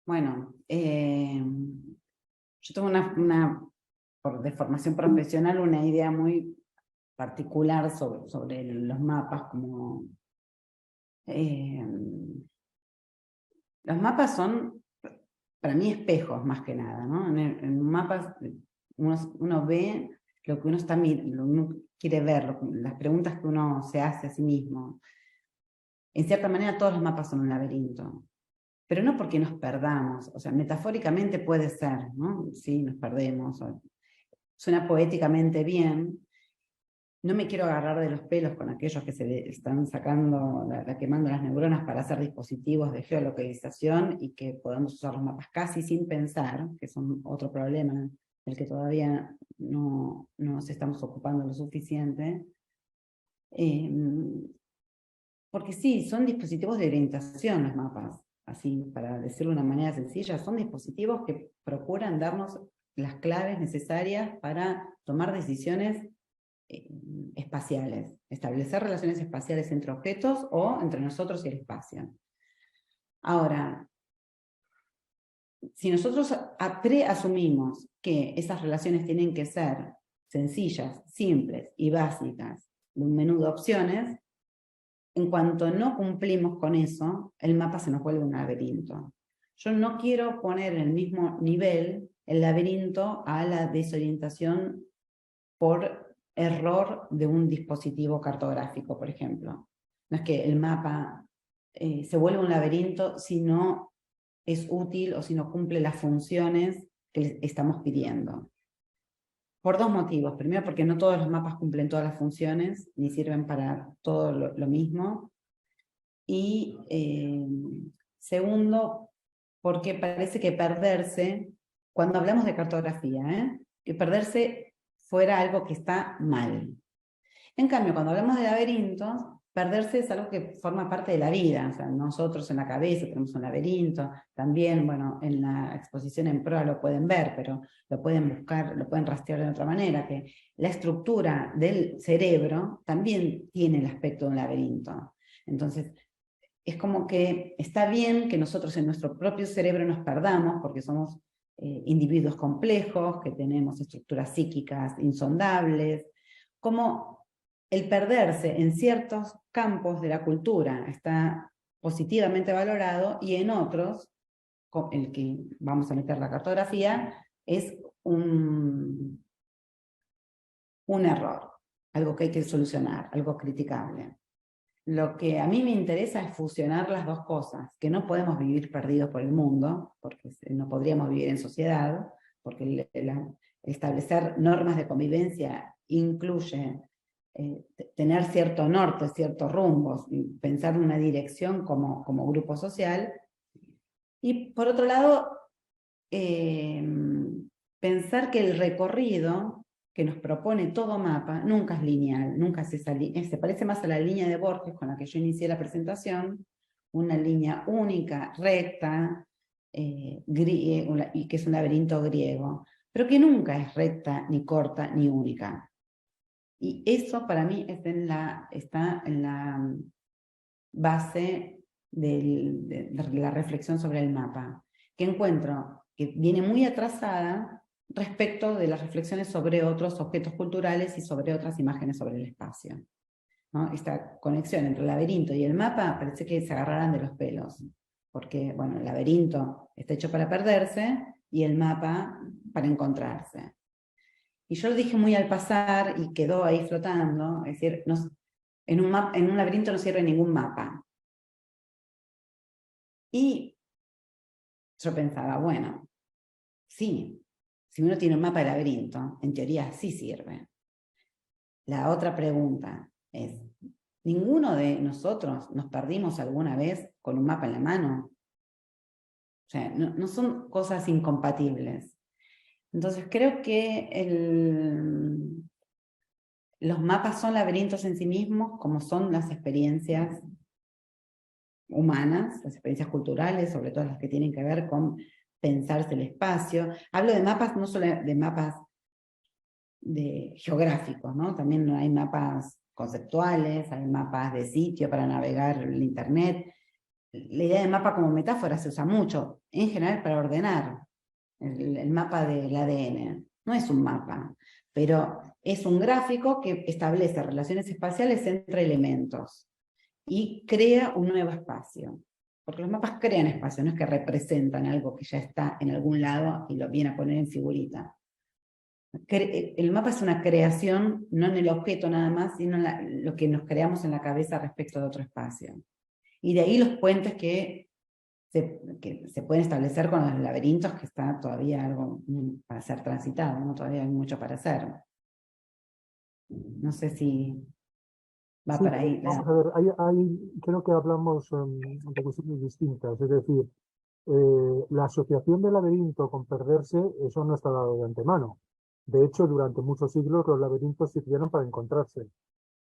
S2: Bueno, yo tengo de formación profesional, una idea muy particular sobre los mapas, como los mapas son, para mí, espejos más que nada, ¿no? En mapas uno ve lo que uno está mirando, lo que uno quiere ver, las preguntas que uno se hace a sí mismo. En cierta manera todos los mapas son un laberinto, pero no porque nos perdamos, o sea, metafóricamente puede ser, ¿no? Sí, nos perdemos, suena poéticamente bien. No me quiero agarrar de los pelos con aquellos que se le están sacando, quemando las neuronas para hacer dispositivos de geolocalización y que podamos usar los mapas casi sin pensar, que son otro problema del que todavía no nos estamos ocupando lo suficiente. Porque sí, son dispositivos de orientación los mapas, así para decirlo de una manera sencilla, son dispositivos que procuran darnos las claves necesarias para tomar decisiones espaciales, establecer relaciones espaciales entre objetos o entre nosotros y el espacio. Ahora, si nosotros preasumimos que esas relaciones tienen que ser sencillas, simples y básicas, de un menú de opciones, en cuanto no cumplimos con eso, el mapa se nos vuelve un laberinto. Yo no quiero poner en el mismo nivel el laberinto a la desorientación por error de un dispositivo cartográfico, por ejemplo. No es que el mapa se vuelva un laberinto si no es útil o si no cumple las funciones que le estamos pidiendo. Por dos motivos. Primero, porque no todos los mapas cumplen todas las funciones, ni sirven para todo lo mismo. Y segundo, porque parece que perderse, cuando hablamos de cartografía, que perderse fuera algo que está mal. En cambio, cuando hablamos de laberintos, perderse es algo que forma parte de la vida. O sea, nosotros en la cabeza tenemos un laberinto, también, bueno, en la exposición en proa lo pueden ver, pero lo pueden buscar, lo pueden rastrear de otra manera, que la estructura del cerebro también tiene el aspecto de un laberinto. Entonces, es como que está bien que nosotros en nuestro propio cerebro nos perdamos, porque somos individuos complejos, que tenemos estructuras psíquicas insondables, como el perderse en ciertos campos de la cultura está positivamente valorado y en otros, el que vamos a meter la cartografía, es un error, algo que hay que solucionar, algo criticable. Lo que a mí me interesa es fusionar las dos cosas, que no podemos vivir perdidos por el mundo, porque no podríamos vivir en sociedad, porque establecer normas de convivencia incluye tener cierto norte, cierto rumbo, pensar en una dirección como grupo social. Y por otro lado, pensar que el recorrido que nos propone todo mapa nunca es lineal, nunca es esa se parece más a la línea de Borges con la que yo inicié la presentación, una línea única, recta, y que es un laberinto griego, pero que nunca es recta, ni corta, ni única. Y eso para mí está en la base de la reflexión sobre el mapa, que encuentro que viene muy atrasada respecto de las reflexiones sobre otros objetos culturales y sobre otras imágenes sobre el espacio, ¿no? Esta conexión entre el laberinto y el mapa parece que se agarrarán de los pelos, porque bueno, el laberinto está hecho para perderse y el mapa para encontrarse. Y yo lo dije muy al pasar y quedó ahí flotando, es decir, en un laberinto no sirve ningún mapa. Y yo pensaba, bueno, sí, si uno tiene un mapa de laberinto, en teoría sí sirve. La otra pregunta es, ¿ninguno de nosotros nos perdimos alguna vez con un mapa en la mano? O sea, no son cosas incompatibles. Entonces creo que los mapas son laberintos en sí mismos, como son las experiencias humanas, las experiencias culturales, sobre todo las que tienen que ver con pensarse el espacio. Hablo de mapas, no solo de mapas geográficos, ¿no? También hay mapas conceptuales, hay mapas de sitio para navegar el internet. La idea de mapa como metáfora se usa mucho, en general para ordenar. El mapa del ADN no es un mapa, pero es un gráfico que establece relaciones espaciales entre elementos y crea un nuevo espacio. Porque los mapas crean espacio, no es que representan algo que ya está en algún lado y lo vienen a poner en figurita. El mapa es una creación, no en el objeto nada más, sino en lo que nos creamos en la cabeza respecto de otro espacio. Y de ahí los puentes que se pueden establecer con los laberintos, que está todavía algo para ser transitado, ¿no? Todavía hay mucho para hacer. No sé si va para ahí.
S6: Vamos a ver, creo que hablamos de cuestiones distintas, es decir, la asociación de laberinto con perderse, eso no está dado de antemano. De hecho, durante muchos siglos los laberintos sirvieron para encontrarse.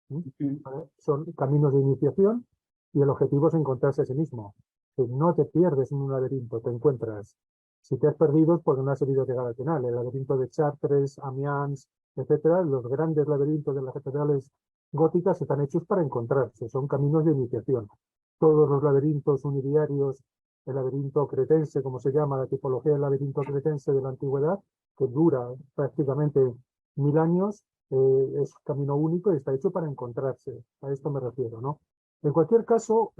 S6: ¿Vale? Son caminos de iniciación y el objetivo es encontrarse a sí mismo. No te pierdes en un laberinto, te encuentras. Si te has perdido es porque no has sabido llegar al final. El laberinto de Chartres, Amiens, etcétera, los grandes laberintos de las catedrales góticas están hechos para encontrarse, son caminos de iniciación. Todos los laberintos univarios, el laberinto cretense, como se llama, la tipología del laberinto cretense de la antigüedad, que dura prácticamente 1000 años, es camino único y está hecho para encontrarse. A esto me refiero, ¿no? En cualquier caso,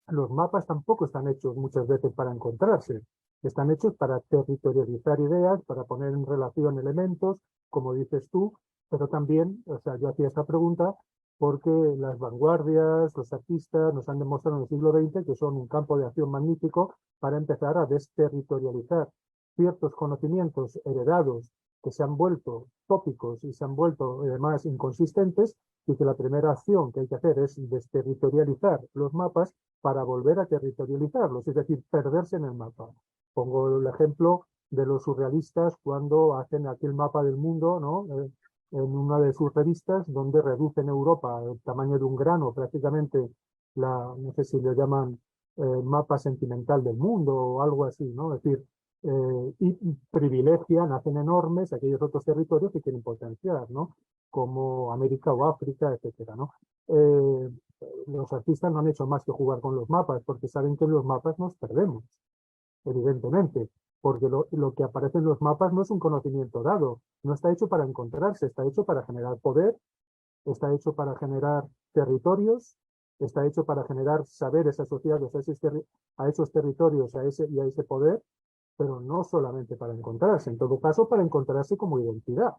S6: los mapas tampoco están hechos muchas veces para encontrarse. Están hechos para territorializar ideas, para poner en relación elementos, como dices tú, pero también, o sea, yo hacía esta pregunta porque las vanguardias, los artistas nos han demostrado en el siglo XX que son un campo de acción magnífico para empezar a desterritorializar ciertos conocimientos heredados que se han vuelto tópicos y se han vuelto además inconsistentes, y que la primera acción que hay que hacer es desterritorializar los mapas para volver a territorializarlos, es decir, perderse en el mapa. Pongo el ejemplo de los surrealistas cuando hacen aquel mapa del mundo, ¿no? En una de sus revistas, donde reducen Europa al tamaño de un grano, prácticamente, no sé si le llaman mapa sentimental del mundo o algo así, ¿no? Es decir, y privilegian, hacen enormes aquellos otros territorios que quieren potenciar, ¿no? Como América o África, etcétera, ¿no? Los artistas no han hecho más que jugar con los mapas, porque saben que en los mapas nos perdemos, evidentemente, porque lo que aparece en los mapas no es un conocimiento dado, no está hecho para encontrarse, está hecho para generar poder, está hecho para generar territorios, está hecho para generar saberes asociados a esos territorios y a ese poder, pero no solamente para encontrarse, en todo caso para encontrarse como identidad,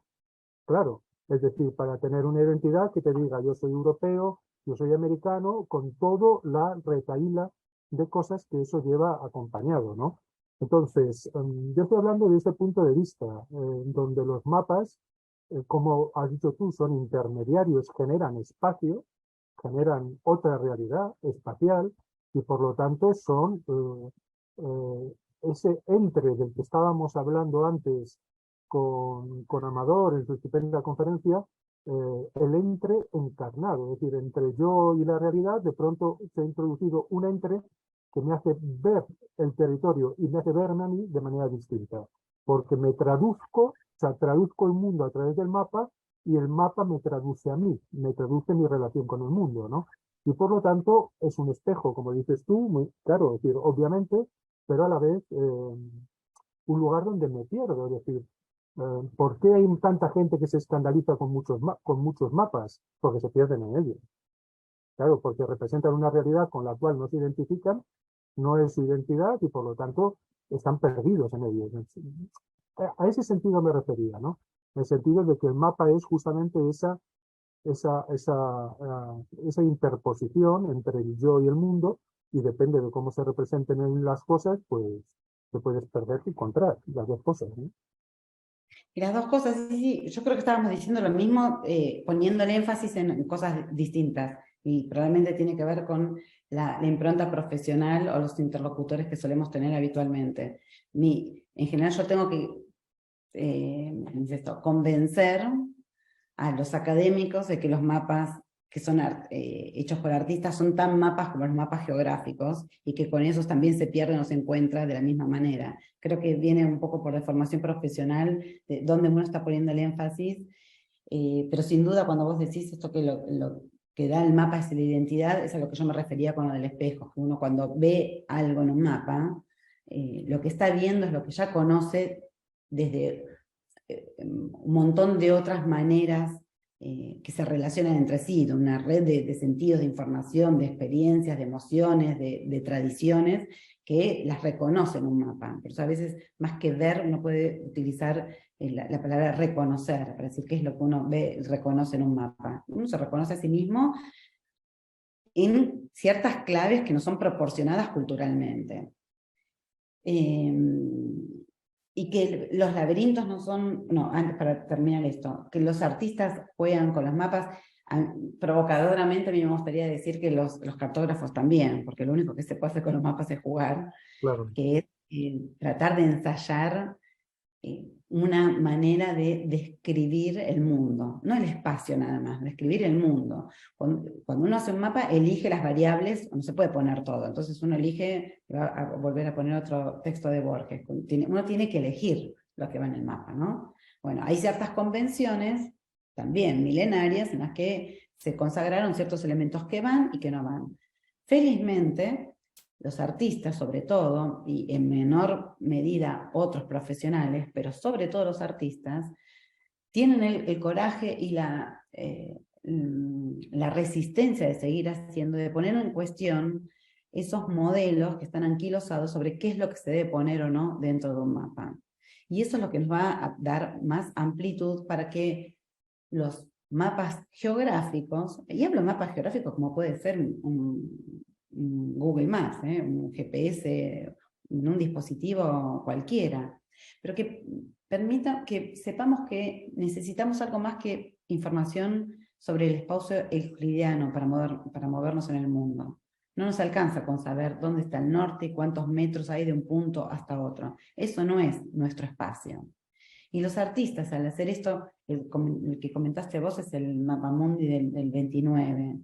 S6: claro, es decir, para tener una identidad que te diga yo soy europeo, yo soy americano, con toda la retahíla de cosas que eso lleva acompañado, ¿no? Entonces, yo estoy hablando de este punto de vista, donde los mapas, como has dicho tú, son intermediarios, generan espacio, generan otra realidad espacial, y por lo tanto son ese entre del que estábamos hablando antes con Amador en su estupenda conferencia, el entre encarnado, es decir, entre yo y la realidad, de pronto se ha introducido un entre que me hace ver el territorio y me hace verme a mí de manera distinta, porque me traduzco, o sea, traduzco el mundo a través del mapa y el mapa me traduce a mí, me traduce mi relación con el mundo, ¿no? Y por lo tanto es un espejo, como dices tú, muy claro, es decir, obviamente, pero a la vez un lugar donde me pierdo, es decir, ¿por qué hay tanta gente que se escandaliza con muchos mapas? Porque se pierden en ellos. Claro, porque representan una realidad con la cual no se identifican, no es su identidad y por lo tanto están perdidos en ellos. A ese sentido me refería, ¿no? En el sentido de que el mapa es justamente esa interposición entre el yo y el mundo, y depende de cómo se representen en las cosas, pues te puedes perder y encontrar las dos cosas, ¿no?
S2: Y las dos cosas, sí, yo creo que estábamos diciendo lo mismo, poniendo el énfasis en cosas distintas, y probablemente tiene que ver con la impronta profesional o los interlocutores que solemos tener habitualmente. En general yo tengo que convencer a los académicos de que los mapas que son hechos por artistas son tan mapas como los mapas geográficos, y que con esos también se pierden o se encuentran de la misma manera. Creo que viene un poco por la formación profesional, de donde uno está poniendo el énfasis, pero sin duda cuando vos decís esto que lo que da el mapa es la identidad, es a lo que yo me refería con lo del espejo, que uno cuando ve algo en un mapa, lo que está viendo es lo que ya conoce desde un montón de otras maneras que se relacionan entre sí, de una red de sentidos, de información, de experiencias, de emociones, de tradiciones, que las reconoce en un mapa. Por eso a veces, más que ver, uno puede utilizar la palabra reconocer, para decir qué es lo que uno ve, reconoce en un mapa. Uno se reconoce a sí mismo en ciertas claves que no son proporcionadas culturalmente. Y que los laberintos no son, antes para terminar esto, que los artistas juegan con los mapas, provocadoramente a mí me gustaría decir que los cartógrafos también, porque lo único que se puede hacer con los mapas es jugar,
S6: claro,
S2: que es tratar de ensayar una manera de describir el mundo, no el espacio nada más, describir el mundo. Cuando uno hace un mapa, elige las variables, no se puede poner todo, entonces uno elige, va a volver a poner otro texto de Borges, uno tiene que elegir lo que va en el mapa, ¿no? Bueno, hay ciertas convenciones, también milenarias, en las que se consagraron ciertos elementos que van y que no van. Felizmente, los artistas, sobre todo, y en menor medida otros profesionales, pero sobre todo los artistas, tienen el coraje y la resistencia de seguir haciendo, de poner en cuestión esos modelos que están anquilosados sobre qué es lo que se debe poner o no dentro de un mapa. Y eso es lo que nos va a dar más amplitud para que los mapas geográficos, y hablo de mapas geográficos como puede ser un Google Maps, un GPS, en un dispositivo cualquiera, pero que permita que sepamos que necesitamos algo más que información sobre el espacio euclidiano para movernos en el mundo. No nos alcanza con saber dónde está el norte y cuántos metros hay de un punto hasta otro. Eso no es nuestro espacio. Y los artistas, al hacer esto, el que comentaste vos es el Mapamundi del 29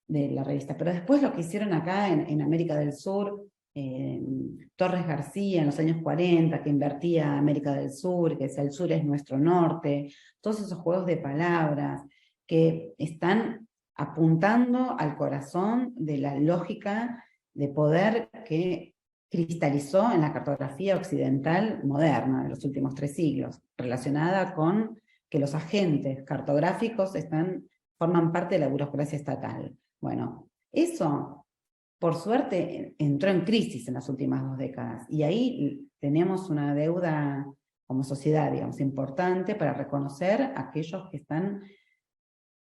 S2: de la revista, pero después lo que hicieron acá en América del Sur, Torres García en los años 40, que invertía América del Sur, que decía el sur es nuestro norte, todos esos juegos de palabras que están apuntando al corazón de la lógica de poder que cristalizó en la cartografía occidental moderna de los últimos 3 siglos, relacionada con que los agentes cartográficos forman parte de la burocracia estatal. Bueno, eso, por suerte, entró en crisis en las últimas 2 décadas, y ahí tenemos una deuda como sociedad, digamos, importante para reconocer a aquellos que están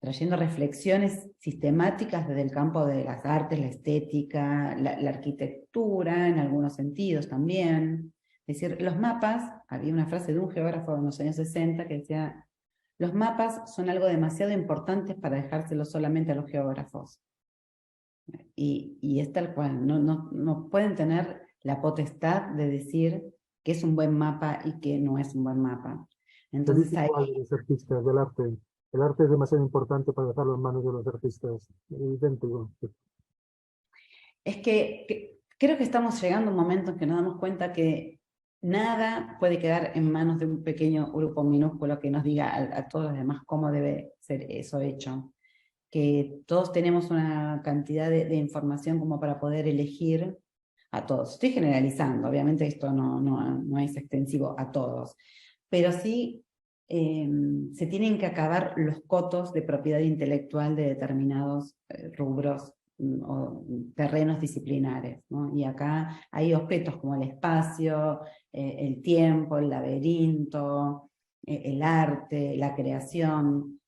S2: trayendo reflexiones sistemáticas desde el campo de las artes, la estética, la arquitectura, en algunos sentidos también. Es decir, los mapas, había una frase de un geógrafo en los años 60 que decía: los mapas son algo demasiado importante para dejárselo solamente a los geógrafos. Y es tal cual, no pueden tener la potestad de decir que es un buen mapa y que no es un buen mapa. Entonces ahí...
S6: los artistas del arte. El arte es demasiado importante para dejarlo en manos de los artistas. Idéntico.
S2: Es que creo que estamos llegando a un momento en que nos damos cuenta que nada puede quedar en manos de un pequeño grupo minúsculo que nos diga a todos los demás cómo debe ser eso hecho. Que todos tenemos una cantidad de información como para poder elegir a todos. Estoy generalizando, obviamente esto no es extensivo a todos, pero sí se tienen que acabar los cotos de propiedad intelectual de determinados rubros o terrenos disciplinares, ¿no? Y acá hay objetos como el espacio, el tiempo, el laberinto, el arte, la creación.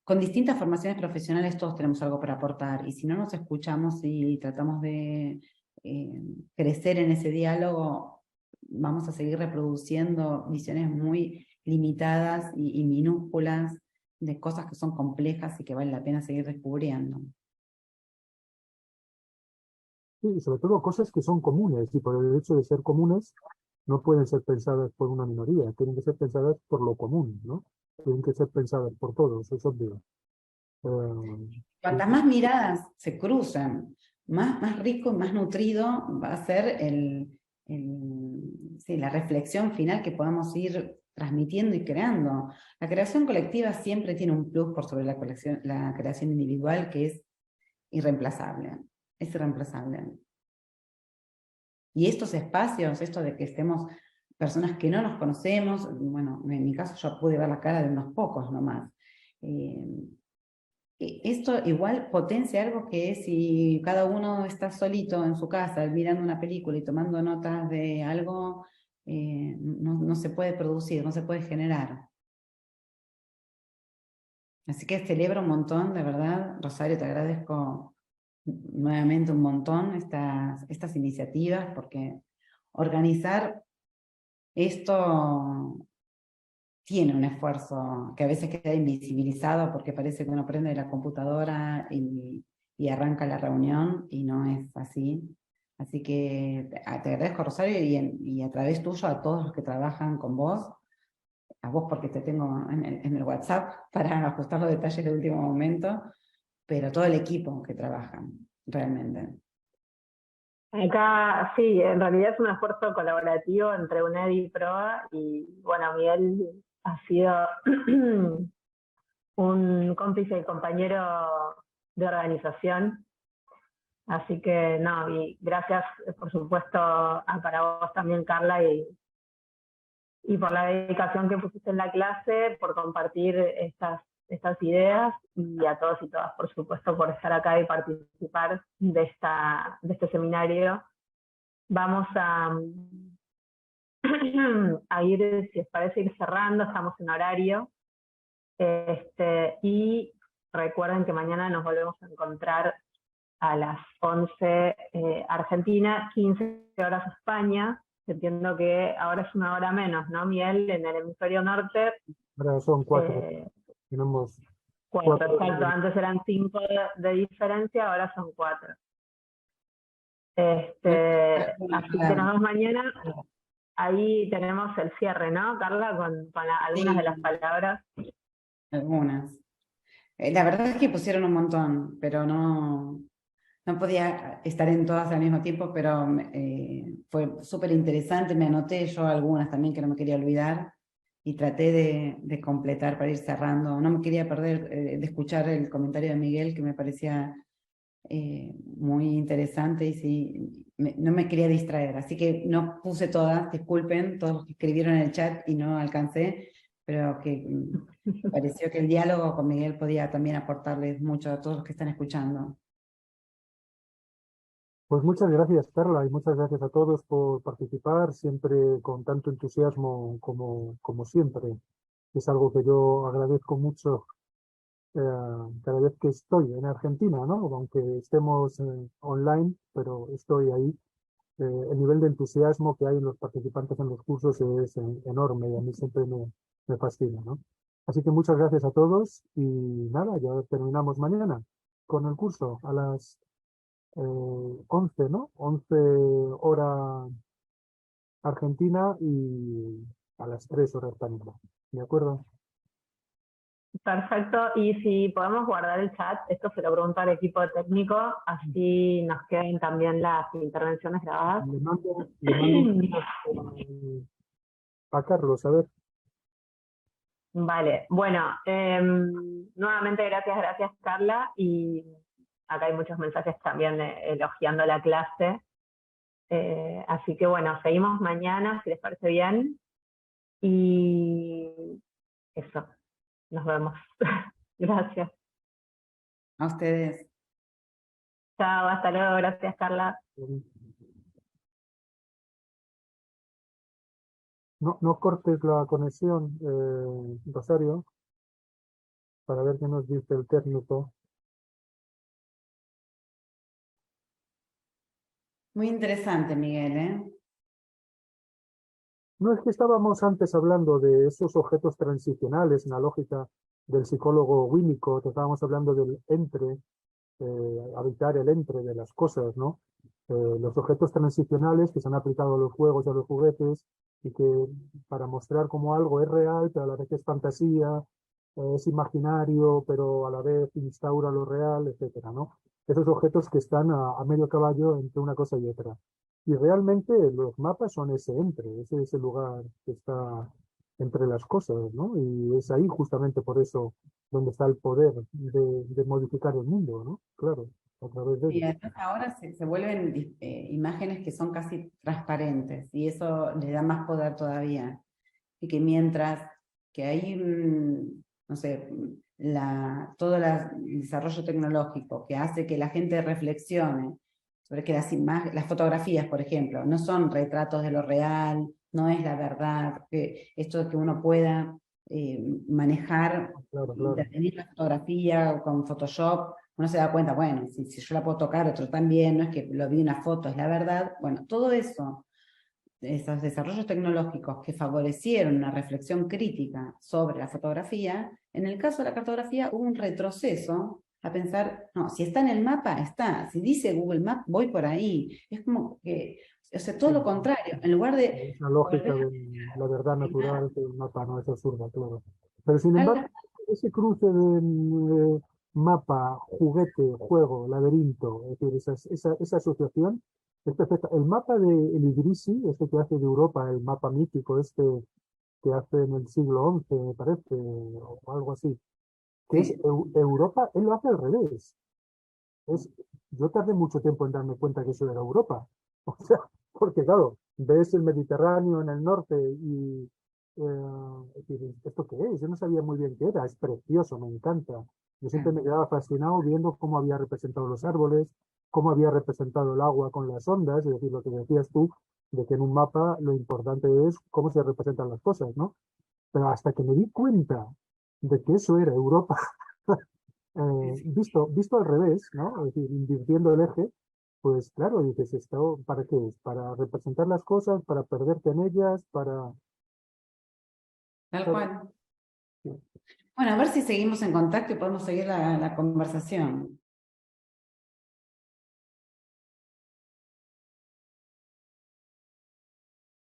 S2: Con distintas formaciones profesionales todos tenemos algo para aportar, y si no nos escuchamos y tratamos de crecer en ese diálogo, vamos a seguir reproduciendo visiones muy limitadas y minúsculas de cosas que son complejas y que vale la pena seguir descubriendo.
S6: Sí, y sobre todo cosas que son comunes, y por el hecho de ser comunes no pueden ser pensadas por una minoría, tienen que ser pensadas por lo común, ¿no? Tienen que ser pensadas por todos, es obvio.
S2: Cuantas más miradas se cruzan, más rico, más nutrido va a ser la reflexión final que podamos ir transmitiendo y creando. La creación colectiva siempre tiene un plus por sobre la creación individual, que es irreemplazable. Es irreemplazable. Y estos espacios, esto de que estemos personas que no nos conocemos, bueno, en mi caso yo pude ver la cara de unos pocos nomás. Esto igual potencia algo que es si cada uno está solito en su casa mirando una película y tomando notas de algo, no se puede producir, no se puede generar. Así que celebro un montón, de verdad, Rosario, te agradezco nuevamente un montón estas iniciativas, porque organizar esto tiene un esfuerzo que a veces queda invisibilizado porque parece que uno prende la computadora y arranca la reunión, y no es así. Así que te agradezco, Rosario, y a través tuyo a todos los que trabajan con vos, a vos porque te tengo en el WhatsApp para ajustar los detalles de último momento, pero todo el equipo que trabaja, realmente.
S3: Acá sí, en realidad es un esfuerzo colaborativo entre UNED y PROA y bueno, Miguel ha sido un cómplice y compañero de organización. Así que no, y gracias por supuesto para vos también, Carla, y por la dedicación que pusiste en la clase, por compartir estas ideas, y a todos y todas, por supuesto, por estar acá y participar de este seminario. Vamos a ir, si os parece, ir cerrando, estamos en horario. Y recuerden que mañana nos volvemos a encontrar a las 11 Argentina, 15 horas España. Entiendo que ahora es una hora menos, ¿no, Miguel? En el hemisferio norte.
S6: Ahora son 4. Tenemos
S3: 4, exacto. Antes eran 5 de diferencia, ahora son 4. Así que nos vemos mañana. Ahí tenemos el cierre, ¿no, Carla? Con algunas de las palabras.
S2: Algunas. La verdad es que pusieron un montón, pero no podía estar en todas al mismo tiempo, pero fue súper interesante. Me anoté yo algunas también que no me quería olvidar y traté de completar para ir cerrando. No me quería perder de escuchar el comentario de Miguel, que me parecía muy interesante, y sí, no me quería distraer, así que no puse todas. Disculpen todos los que escribieron en el chat y no alcancé, pero que me pareció que el diálogo con Miguel podía también aportarles mucho a todos los que están escuchando.
S6: Pues muchas gracias, Carla, y muchas gracias a todos por participar, siempre con tanto entusiasmo como siempre. Es algo que yo agradezco mucho cada vez que estoy en Argentina, ¿no? Aunque estemos online, pero estoy ahí. El nivel de entusiasmo que hay en los participantes en los cursos es enorme, y a mí siempre me fascina, ¿no? Así que muchas gracias a todos, y nada, ya terminamos mañana con el curso a las 11, ¿no? 11 hora Argentina y a las 3 horas española. ¿De acuerdo?
S3: Perfecto, y si podemos guardar el chat, esto se lo pregunto al equipo técnico, así nos quedan también las intervenciones grabadas.
S6: Le mando a Carlos, a ver.
S3: Vale, bueno, nuevamente gracias Carla, y acá hay muchos mensajes también elogiando la clase. Así que bueno, seguimos mañana, si les parece bien, y eso, nos vemos. Gracias.
S2: A ustedes.
S3: Chao, hasta luego, gracias Carla.
S6: No cortes la conexión, Rosario, para ver qué nos dice el técnico.
S2: Muy interesante, Miguel, ¿eh?
S6: No, es que estábamos antes hablando de esos objetos transicionales en la lógica del psicólogo Winnicott, estábamos hablando del entre, habitar el entre de las cosas, ¿no? Los objetos transicionales que se han aplicado a los juegos y a los juguetes, y que para mostrar cómo algo es real, pero a la vez es fantasía, es imaginario, pero a la vez instaura lo real, etcétera, ¿no? Esos objetos que están a medio caballo entre una cosa y otra. Y realmente los mapas son ese entre, ese lugar que está entre las cosas, ¿no? Y es ahí justamente por eso donde está el poder de modificar el mundo, ¿no? Claro, a través de
S2: Y
S6: ello.
S2: además ahora se vuelven imágenes que son casi transparentes, y eso le da más poder todavía. Y que mientras que hay, no sé, todo el desarrollo tecnológico que hace que la gente reflexione sobre que las fotografías, por ejemplo, no son retratos de lo real, no es la verdad, que esto de que uno pueda manejar,
S6: Claro.
S2: intervenir la fotografía con Photoshop, uno se da cuenta, bueno, si yo la puedo tocar, otro también, no es que lo vi en una foto, es la verdad. Bueno, todo eso, esos desarrollos tecnológicos que favorecieron una reflexión crítica sobre la fotografía, en el caso de la cartografía hubo un retroceso a pensar, no, si está en el mapa, está, si dice Google Maps, voy por ahí. Es como que, o sea, todo lo contrario, en lugar de...
S6: Es la lógica de la verdad natural, que el mapa no es absurda, claro. Pero sin embargo, ese cruce de mapa, juguete, juego, laberinto, es decir, esa asociación Es perfecta. El mapa de el Idrisi, este que hace de Europa, el mapa mítico este que hace en el siglo XI, me parece, o algo así, que es Europa, él lo hace al revés. Yo tardé mucho tiempo en darme cuenta que eso era Europa. O sea, porque claro, ves el Mediterráneo en el norte y ¿esto qué es? Yo no sabía muy bien qué era, es precioso, me encanta. Yo siempre me quedaba fascinado viendo cómo había representado los árboles, cómo había representado el agua con las ondas, es decir, lo que decías tú, de que en un mapa lo importante es cómo se representan las cosas, ¿no? Pero hasta que me di cuenta de que eso era Europa, visto al revés, ¿no? Es decir, invirtiendo el eje, pues claro, dices, ¿esto para qué es? ¿Para representar las cosas? ¿Para perderte en ellas? ¿Para...?
S2: Tal cual. Bueno, a ver si seguimos en contacto y podemos seguir la conversación.